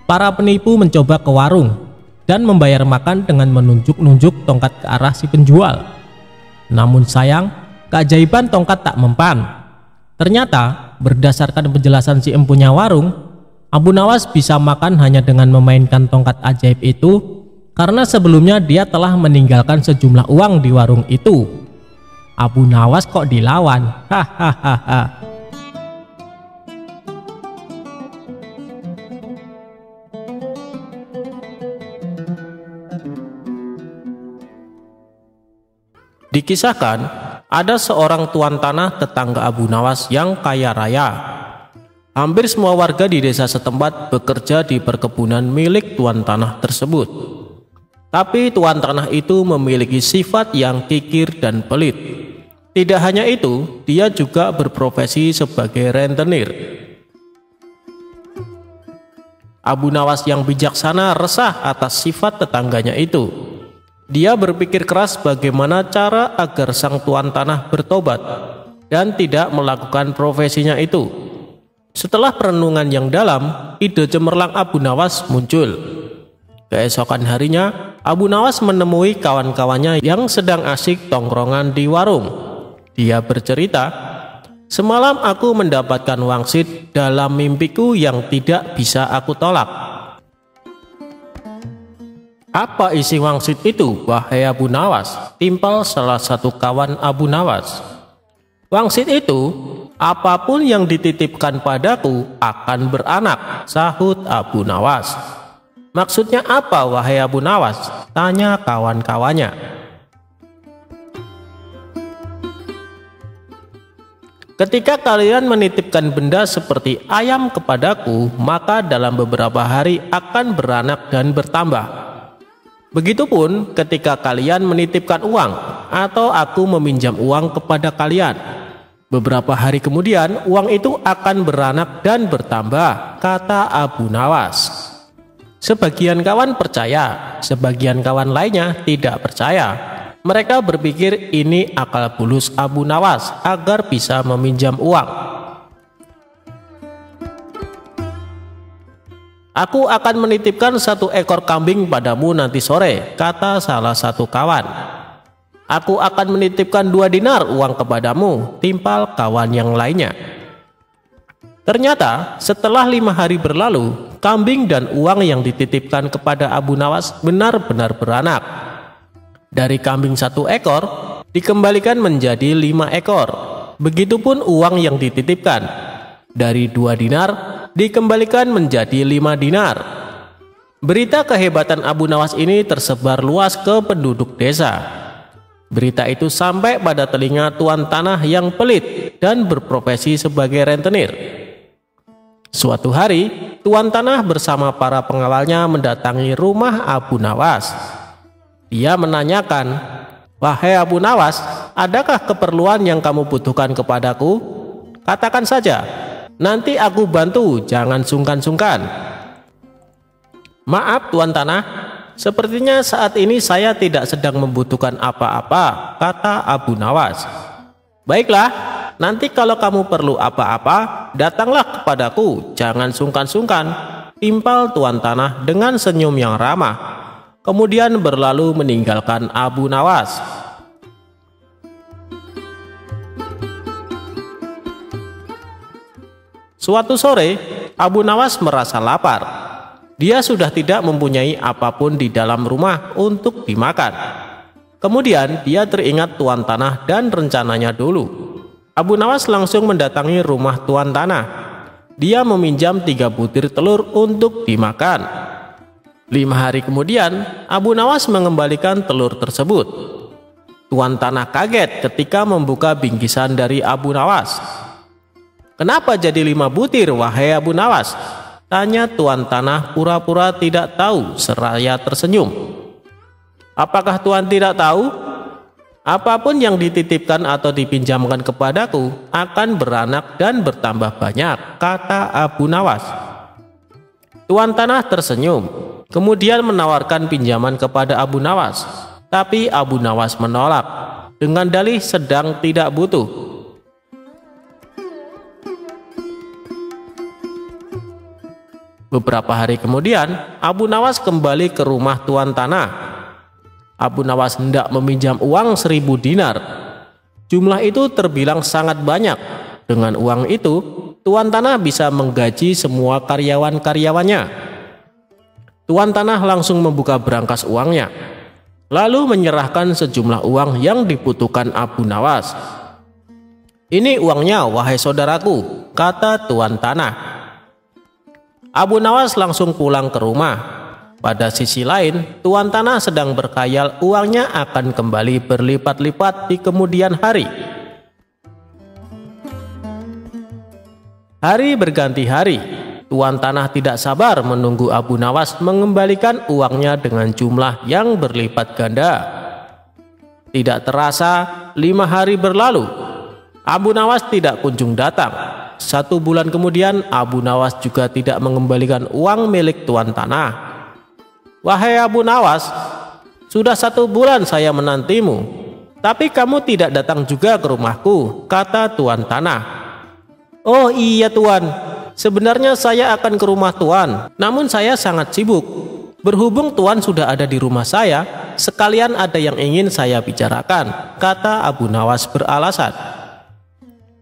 Para penipu mencoba ke warung dan membayar makan dengan menunjuk-nunjuk tongkat ke arah si penjual. Namun sayang, keajaiban tongkat tak mempan. Ternyata, berdasarkan penjelasan si empunya warung, Abu Nawas bisa makan hanya dengan memainkan tongkat ajaib itu karena sebelumnya dia telah meninggalkan sejumlah uang di warung itu. Abu Nawas kok dilawan? Hahaha. Dikisahkan, ada seorang tuan tanah tetangga Abu Nawas yang kaya raya. Hampir semua warga di desa setempat bekerja di perkebunan milik tuan tanah tersebut. Tapi tuan tanah itu memiliki sifat yang kikir dan pelit. Tidak hanya itu, dia juga berprofesi sebagai rentenir. Abu Nawas yang bijaksana resah atas sifat tetangganya itu. Dia berpikir keras bagaimana cara agar sang tuan tanah bertobat dan tidak melakukan profesinya itu. Setelah perenungan yang dalam, ide cemerlang Abu Nawas muncul. Keesokan harinya, Abu Nawas menemui kawan-kawannya yang sedang asik tongkrongan di warung. Dia bercerita, "Semalam aku mendapatkan wangsit dalam mimpiku yang tidak bisa aku tolak." "Apa isi wangsit itu, wahai Abu Nawas?" timpal salah satu kawan Abu Nawas. "Wangsit itu, apapun yang dititipkan padaku akan beranak," sahut Abu Nawas. "Maksudnya apa, wahai Abu Nawas?" tanya kawan-kawannya. Ketika kalian menitipkan benda seperti ayam kepadaku, maka dalam beberapa hari akan beranak dan bertambah. Begitupun ketika kalian menitipkan uang atau aku meminjam uang kepada kalian. Beberapa hari kemudian uang itu akan beranak dan bertambah, kata Abu Nawas. Sebagian kawan percaya, sebagian kawan lainnya tidak percaya. Mereka berpikir ini akal bulus Abu Nawas agar bisa meminjam uang. Aku akan menitipkan 1 ekor kambing padamu nanti sore, kata salah satu kawan. Aku akan menitipkan 2 dinar uang kepadamu, timpal kawan yang lainnya. Ternyata setelah 5 hari berlalu, kambing dan uang yang dititipkan kepada Abu Nawas benar-benar beranak. Dari kambing 1 ekor dikembalikan menjadi 5 ekor. Begitupun uang yang dititipkan. Dari 2 dinar dikembalikan menjadi 5 dinar. Berita kehebatan Abu Nawas ini tersebar luas ke penduduk desa. Berita itu sampai pada telinga tuan tanah yang pelit dan berprofesi sebagai rentenir. Suatu hari, tuan tanah bersama para pengawalnya mendatangi rumah Abu Nawas. Dia menanyakan, "Wahai Abu Nawas, adakah keperluan yang kamu butuhkan kepadaku? Katakan saja, nanti aku bantu, jangan sungkan-sungkan." "Maaf tuan tanah, sepertinya saat ini saya tidak sedang membutuhkan apa-apa," kata Abu Nawas. "Baiklah, nanti kalau kamu perlu apa-apa, datanglah kepadaku, jangan sungkan-sungkan," timpal tuan tanah dengan senyum yang ramah. Kemudian berlalu meninggalkan Abu Nawas. Suatu sore, Abu Nawas merasa lapar. Dia sudah tidak mempunyai apapun di dalam rumah untuk dimakan. Kemudian dia teringat tuan tanah dan rencananya dulu. Abu Nawas langsung mendatangi rumah tuan tanah. Dia meminjam 3 butir telur untuk dimakan. 5 hari kemudian, Abu Nawas mengembalikan telur tersebut. Tuan tanah kaget ketika membuka bingkisan dari Abu Nawas. "Kenapa jadi 5 butir, wahai Abu Nawas?" tanya tuan tanah pura-pura tidak tahu seraya tersenyum. "Apakah tuan tidak tahu? Apapun yang dititipkan atau dipinjamkan kepadaku akan beranak dan bertambah banyak," kata Abu Nawas. Tuan tanah tersenyum, kemudian menawarkan pinjaman kepada Abu Nawas. Tapi Abu Nawas menolak dengan dalih sedang tidak butuh. Beberapa hari kemudian, Abu Nawas kembali ke rumah tuan tanah. Abu Nawas hendak meminjam uang 1000 dinar. Jumlah itu terbilang sangat banyak. Dengan uang itu, tuan tanah bisa menggaji semua karyawan-karyawannya. Tuan tanah langsung membuka berangkas uangnya, lalu menyerahkan sejumlah uang yang dibutuhkan Abu Nawas. "Ini uangnya, wahai saudaraku," kata tuan tanah. Abu Nawas langsung pulang ke rumah. Pada sisi lain, tuan tanah sedang berkhayal uangnya akan kembali berlipat-lipat di kemudian hari. Hari berganti hari. Tuan tanah tidak sabar menunggu Abu Nawas mengembalikan uangnya dengan jumlah yang berlipat ganda. Tidak terasa, 5 hari berlalu. Abu Nawas tidak kunjung datang. 1 bulan kemudian, Abu Nawas juga tidak mengembalikan uang milik tuan tanah. "Wahai Abu Nawas, sudah 1 bulan saya menantimu, tapi kamu tidak datang juga ke rumahku," kata tuan tanah. "Oh iya tuan, sebenarnya saya akan ke rumah tuan, namun saya sangat sibuk. Berhubung tuan sudah ada di rumah saya, sekalian ada yang ingin saya bicarakan," kata Abu Nawas beralasan.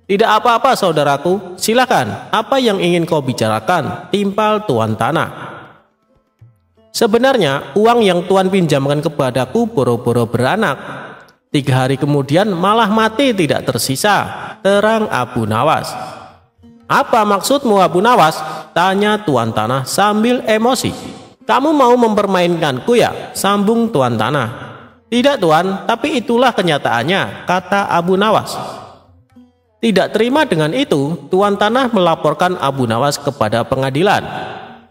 "Tidak apa-apa saudaraku, silakan, apa yang ingin kau bicarakan?" timpal tuan tanah. "Sebenarnya uang yang tuan pinjamkan kepadaku boro-boro beranak. 3 hari kemudian malah mati tidak tersisa," terang Abu Nawas. "Apa maksudmu Abu Nawas?" tanya tuan tanah sambil emosi. "Kamu mau mempermainkanku ya?" sambung tuan tanah. "Tidak tuan, tapi itulah kenyataannya," kata Abu Nawas. Tidak terima dengan itu, tuan tanah melaporkan Abu Nawas kepada pengadilan.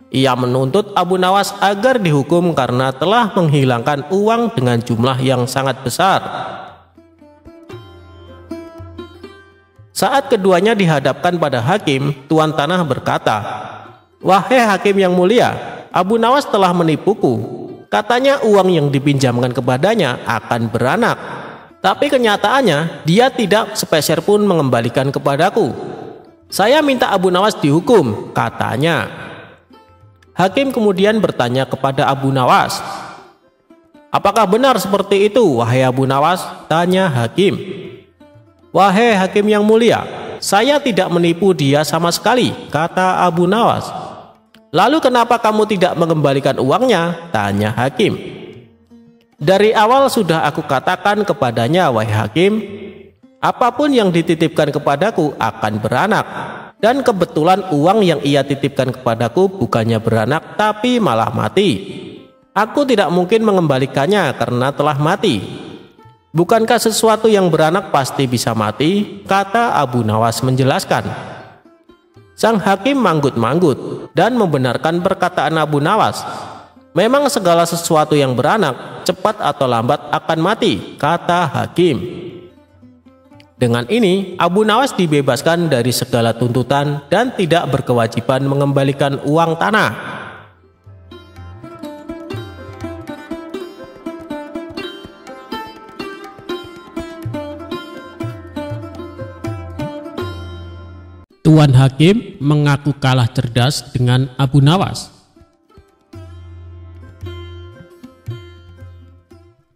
Ia menuntut Abu Nawas agar dihukum karena telah menghilangkan uang dengan jumlah yang sangat besar. Saat keduanya dihadapkan pada hakim, tuan tanah berkata, "Wahai hakim yang mulia, Abu Nawas telah menipuku. Katanya uang yang dipinjamkan kepadanya akan beranak. Tapi kenyataannya dia tidak sepeser pun mengembalikan kepadaku. Saya minta Abu Nawas dihukum," katanya. Hakim kemudian bertanya kepada Abu Nawas, "Apakah benar seperti itu, wahai Abu Nawas?" tanya hakim. "Wahai hakim yang mulia, saya tidak menipu dia sama sekali," kata Abu Nawas. "Lalu kenapa kamu tidak mengembalikan uangnya?" tanya hakim. "Dari awal sudah aku katakan kepadanya, wahai hakim, apapun yang dititipkan kepadaku akan beranak. Dan kebetulan uang yang ia titipkan kepadaku bukannya beranak tapi malah mati. Aku tidak mungkin mengembalikannya karena telah mati. Bukankah sesuatu yang beranak pasti bisa mati?" kata Abu Nawas menjelaskan. Sang hakim manggut-manggut dan membenarkan perkataan Abu Nawas. "Memang segala sesuatu yang beranak cepat atau lambat akan mati," kata hakim. Dengan ini Abu Nawas dibebaskan dari segala tuntutan dan tidak berkewajiban mengembalikan uang tanah. Tuan hakim mengaku kalah cerdas dengan Abu Nawas.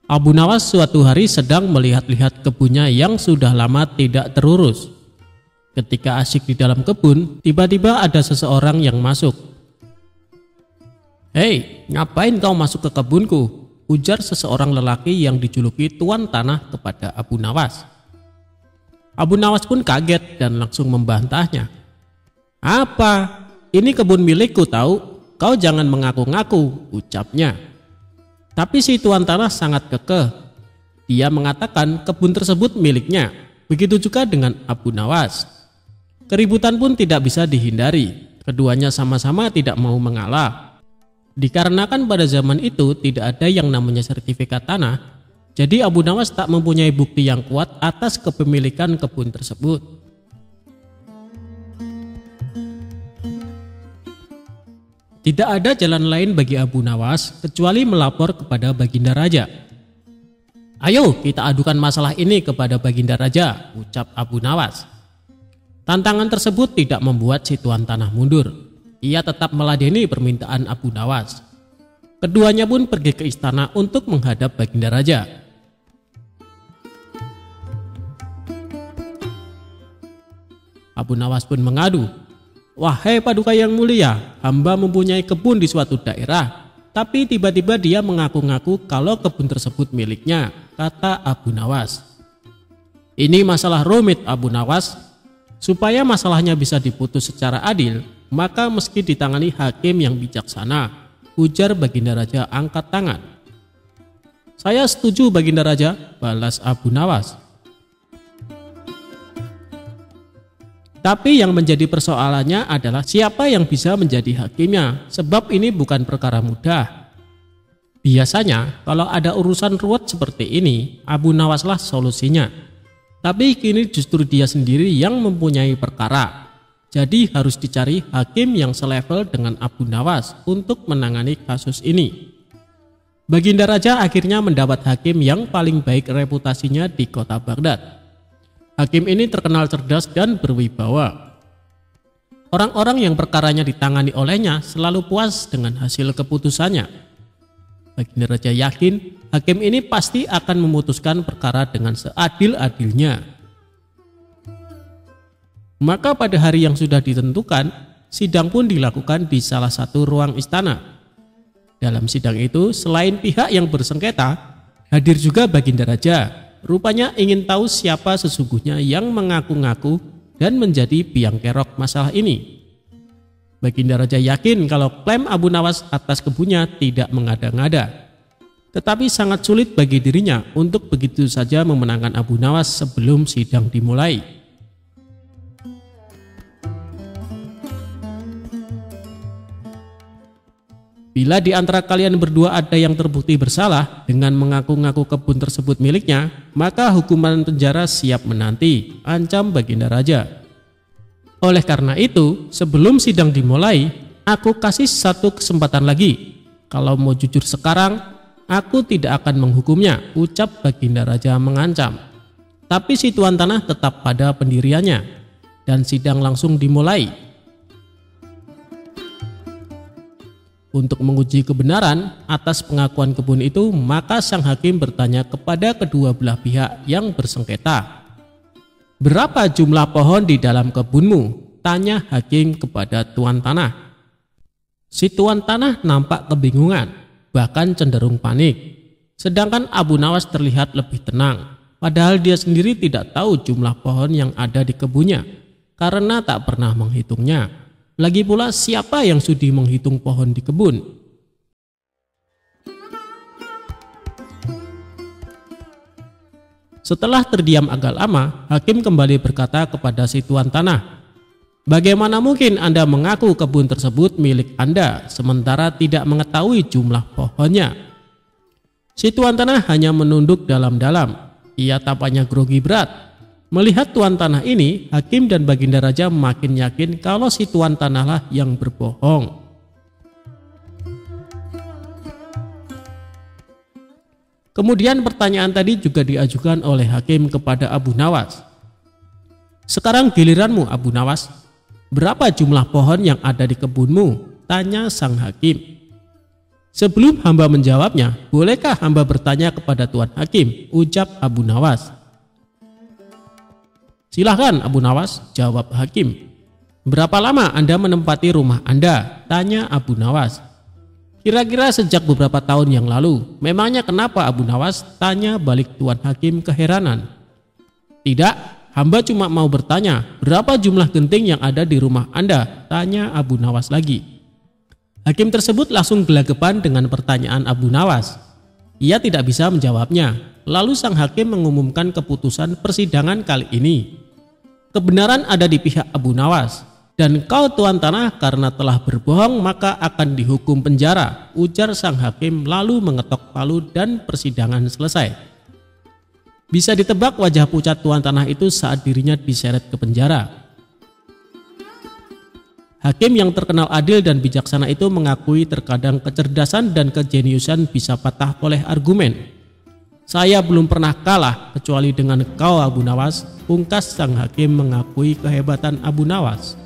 Abu Nawas suatu hari sedang melihat-lihat kebunnya yang sudah lama tidak terurus. Ketika asyik di dalam kebun, tiba-tiba ada seseorang yang masuk. "Hei, ngapain kau masuk ke kebunku?" ujar seseorang lelaki yang dijuluki tuan tanah kepada Abu Nawas. Abu Nawas pun kaget dan langsung membantahnya. "Apa? Ini kebun milikku tahu, kau jangan mengaku-ngaku," ucapnya. Tapi si tuan tanah sangat kekeh. Dia mengatakan kebun tersebut miliknya. Begitu juga dengan Abu Nawas. Keributan pun tidak bisa dihindari. Keduanya sama-sama tidak mau mengalah. Dikarenakan pada zaman itu tidak ada yang namanya sertifikat tanah, jadi Abu Nawas tak mempunyai bukti yang kuat atas kepemilikan kebun tersebut. Tidak ada jalan lain bagi Abu Nawas kecuali melapor kepada Baginda Raja. "Ayo kita adukan masalah ini kepada Baginda Raja," ucap Abu Nawas. Tantangan tersebut tidak membuat si tuan tanah mundur. Ia tetap meladeni permintaan Abu Nawas. Keduanya pun pergi ke istana untuk menghadap Baginda Raja. Abu Nawas pun mengadu, "Wahai Paduka yang mulia, hamba mempunyai kebun di suatu daerah, tapi tiba-tiba dia mengaku-ngaku kalau kebun tersebut miliknya," kata Abu Nawas. "Ini masalah rumit, Abu Nawas. Supaya masalahnya bisa diputus secara adil, maka meski ditangani hakim yang bijaksana," ujar Baginda Raja angkat tangan. "Saya setuju Baginda Raja," balas Abu Nawas. Tapi yang menjadi persoalannya adalah siapa yang bisa menjadi hakimnya, sebab ini bukan perkara mudah. Biasanya kalau ada urusan ruwet seperti ini, Abu Nawaslah solusinya. Tapi kini justru dia sendiri yang mempunyai perkara. Jadi harus dicari hakim yang selevel dengan Abu Nawas untuk menangani kasus ini. Baginda Raja akhirnya mendapat hakim yang paling baik reputasinya di kota Baghdad. Hakim ini terkenal cerdas dan berwibawa. Orang-orang yang perkaranya ditangani olehnya selalu puas dengan hasil keputusannya. Baginda Raja yakin hakim ini pasti akan memutuskan perkara dengan seadil-adilnya. Maka pada hari yang sudah ditentukan, sidang pun dilakukan di salah satu ruang istana. Dalam sidang itu, selain pihak yang bersengketa, hadir juga Baginda Raja. Rupanya ingin tahu siapa sesungguhnya yang mengaku-ngaku dan menjadi biang kerok masalah ini. Baginda Raja yakin kalau klaim Abu Nawas atas kebunnya tidak mengada-ngada. Tetapi sangat sulit bagi dirinya untuk begitu saja memenangkan Abu Nawas sebelum sidang dimulai. Bila di antara kalian berdua ada yang terbukti bersalah dengan mengaku-ngaku kebun tersebut miliknya, maka hukuman penjara siap menanti, ancam Baginda Raja. Oleh karena itu, sebelum sidang dimulai, aku kasih satu kesempatan lagi. Kalau mau jujur sekarang, aku tidak akan menghukumnya, ucap Baginda Raja mengancam. Tapi si tuan tanah tetap pada pendiriannya, dan sidang langsung dimulai. Untuk menguji kebenaran atas pengakuan kebun itu, maka sang hakim bertanya kepada kedua belah pihak yang bersengketa. "Berapa jumlah pohon di dalam kebunmu?" tanya hakim kepada tuan tanah. Si tuan tanah nampak kebingungan, bahkan cenderung panik. Sedangkan Abu Nawas terlihat lebih tenang, padahal dia sendiri tidak tahu jumlah pohon yang ada di kebunnya, karena tak pernah menghitungnya. Lagi pula siapa yang sudi menghitung pohon di kebun? Setelah terdiam agak lama, hakim kembali berkata kepada si tuan tanah, "Bagaimana mungkin Anda mengaku kebun tersebut milik Anda sementara tidak mengetahui jumlah pohonnya?" Si tuan tanah hanya menunduk dalam-dalam. Ia tampaknya grogi berat. Melihat tuan tanah ini, hakim dan Baginda Raja makin yakin kalau si tuan tanahlah yang berbohong. Kemudian pertanyaan tadi juga diajukan oleh hakim kepada Abu Nawas. "Sekarang giliranmu, Abu Nawas. Berapa jumlah pohon yang ada di kebunmu?" tanya sang hakim. "Sebelum hamba menjawabnya, bolehkah hamba bertanya kepada tuan hakim?" ucap Abu Nawas. "Silahkan Abu Nawas," jawab hakim. "Berapa lama Anda menempati rumah Anda?" tanya Abu Nawas. "Kira-kira sejak beberapa tahun yang lalu." "Memangnya kenapa Abu Nawas?" tanya balik tuan hakim keheranan. "Tidak, hamba cuma mau bertanya, berapa jumlah genting yang ada di rumah Anda?" tanya Abu Nawas lagi. Hakim tersebut langsung gelagapan dengan pertanyaan Abu Nawas. Ia tidak bisa menjawabnya. Lalu sang hakim mengumumkan keputusan persidangan kali ini. "Kebenaran ada di pihak Abu Nawas, dan kau tuan tanah karena telah berbohong maka akan dihukum penjara," ujar sang hakim lalu mengetok palu dan persidangan selesai. Bisa ditebak wajah pucat tuan tanah itu saat dirinya diseret ke penjara. Hakim yang terkenal adil dan bijaksana itu mengakui terkadang kecerdasan dan kejeniusan bisa patah oleh argumen. "Saya belum pernah kalah kecuali dengan kau Abu Nawas," pungkas sang hakim mengakui kehebatan Abu Nawas.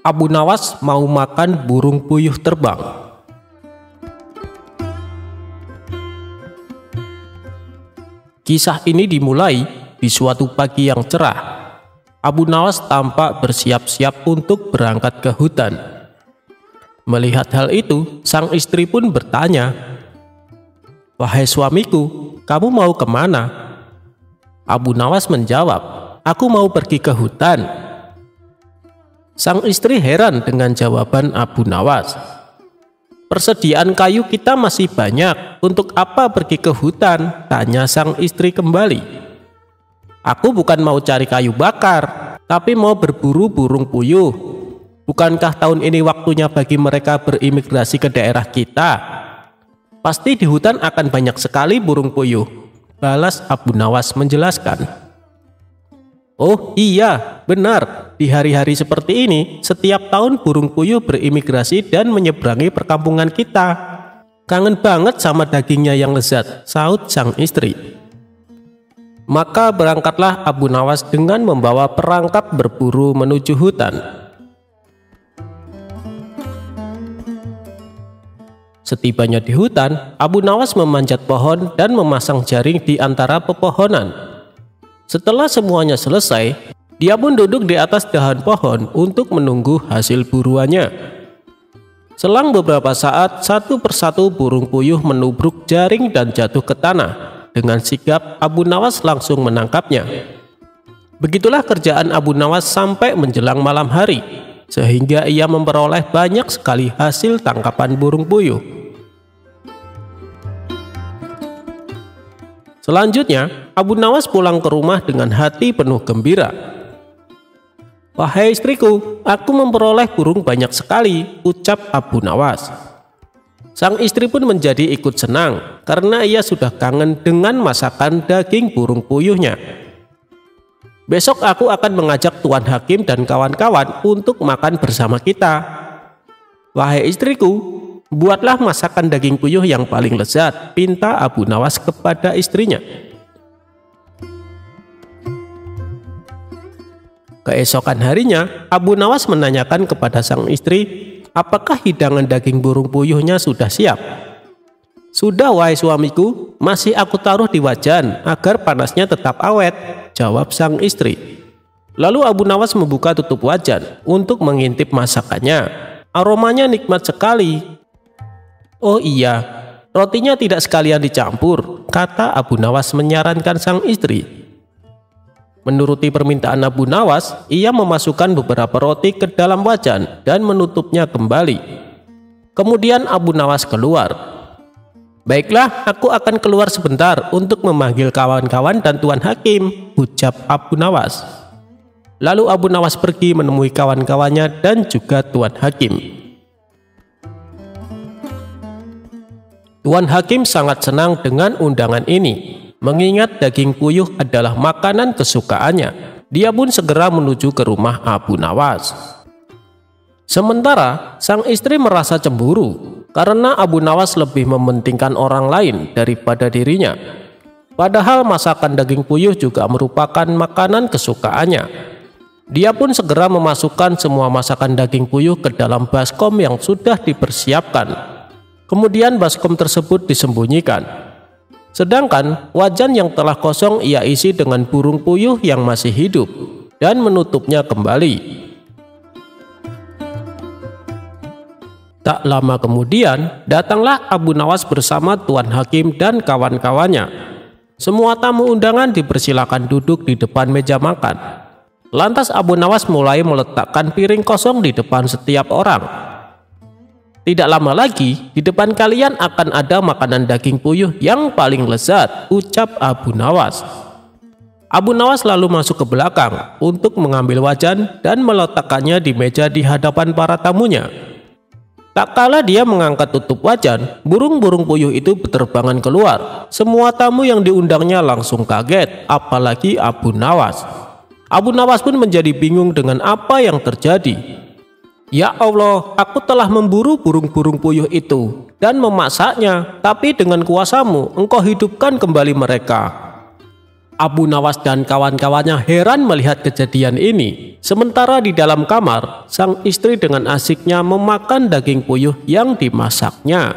Abu Nawas mau makan burung puyuh terbang. Kisah ini dimulai di suatu pagi yang cerah. Abu Nawas tampak bersiap-siap untuk berangkat ke hutan. Melihat hal itu, sang istri pun bertanya, "Wahai suamiku, kamu mau kemana?" Abu Nawas menjawab, "Aku mau pergi ke hutan." Sang istri heran dengan jawaban Abu Nawas. "Persediaan kayu kita masih banyak, untuk apa pergi ke hutan?" tanya sang istri kembali. "Aku bukan mau cari kayu bakar, tapi mau berburu burung puyuh. Bukankah tahun ini waktunya bagi mereka berimigrasi ke daerah kita? Pasti di hutan akan banyak sekali burung puyuh," balas Abu Nawas menjelaskan. "Oh iya, benar. Di hari-hari seperti ini, setiap tahun burung puyuh berimigrasi dan menyeberangi perkampungan kita. Kangen banget sama dagingnya yang lezat," saut sang istri. Maka berangkatlah Abu Nawas dengan membawa perangkap berburu menuju hutan. Setibanya di hutan, Abu Nawas memanjat pohon dan memasang jaring di antara pepohonan. Setelah semuanya selesai, dia pun duduk di atas dahan pohon untuk menunggu hasil buruannya. Selang beberapa saat, satu persatu burung puyuh menubruk jaring dan jatuh ke tanah. Dengan sigap, Abu Nawas langsung menangkapnya. Begitulah kerjaan Abu Nawas sampai menjelang malam hari, sehingga ia memperoleh banyak sekali hasil tangkapan burung puyuh. Selanjutnya, Abu Nawas pulang ke rumah dengan hati penuh gembira. "Wahai istriku, aku memperoleh burung banyak sekali," ucap Abu Nawas. Sang istri pun menjadi ikut senang karena ia sudah kangen dengan masakan daging burung puyuhnya. "Besok aku akan mengajak Tuan Hakim dan kawan-kawan untuk makan bersama kita. Wahai istriku, buatlah masakan daging puyuh yang paling lezat," pinta Abu Nawas kepada istrinya. Keesokan harinya, Abu Nawas menanyakan kepada sang istri, apakah hidangan daging burung puyuhnya sudah siap. "Sudah, wahai suamiku, masih aku taruh di wajan agar panasnya tetap awet," jawab sang istri. Lalu Abu Nawas membuka tutup wajan untuk mengintip masakannya. Aromanya nikmat sekali. "Oh iya, rotinya tidak sekalian dicampur," kata Abu Nawas menyarankan sang istri. Menuruti permintaan Abu Nawas, ia memasukkan beberapa roti ke dalam wajan dan menutupnya kembali. Kemudian Abu Nawas keluar. "Baiklah, aku akan keluar sebentar untuk memanggil kawan-kawan dan Tuan Hakim," ucap Abu Nawas. Lalu Abu Nawas pergi menemui kawan-kawannya dan juga Tuan Hakim. Tuan Hakim sangat senang dengan undangan ini. Mengingat daging puyuh adalah makanan kesukaannya, dia pun segera menuju ke rumah Abu Nawas. Sementara sang istri merasa cemburu karena Abu Nawas lebih mementingkan orang lain daripada dirinya. Padahal masakan daging puyuh juga merupakan makanan kesukaannya. Dia pun segera memasukkan semua masakan daging puyuh ke dalam baskom yang sudah dipersiapkan. Kemudian baskom tersebut disembunyikan. Sedangkan wajan yang telah kosong ia isi dengan burung puyuh yang masih hidup dan menutupnya kembali. Tak lama kemudian, datanglah Abu Nawas bersama Tuan Hakim dan kawan-kawannya. Semua tamu undangan dipersilakan duduk di depan meja makan. Lantas Abu Nawas mulai meletakkan piring kosong di depan setiap orang. "Tidak lama lagi, di depan kalian akan ada makanan daging puyuh yang paling lezat," ucap Abu Nawas. Abu Nawas lalu masuk ke belakang untuk mengambil wajan dan meletakkannya di meja di hadapan para tamunya. Tak kala dia mengangkat tutup wajan, burung-burung puyuh itu berterbangan keluar. Semua tamu yang diundangnya langsung kaget, apalagi Abu Nawas. Abu Nawas pun menjadi bingung dengan apa yang terjadi. "Ya Allah, aku telah memburu burung-burung puyuh itu dan memasaknya, tapi dengan kuasamu engkau hidupkan kembali mereka." Abu Nawas dan kawan-kawannya heran melihat kejadian ini. Sementara di dalam kamar, sang istri dengan asiknya memakan daging puyuh yang dimasaknya.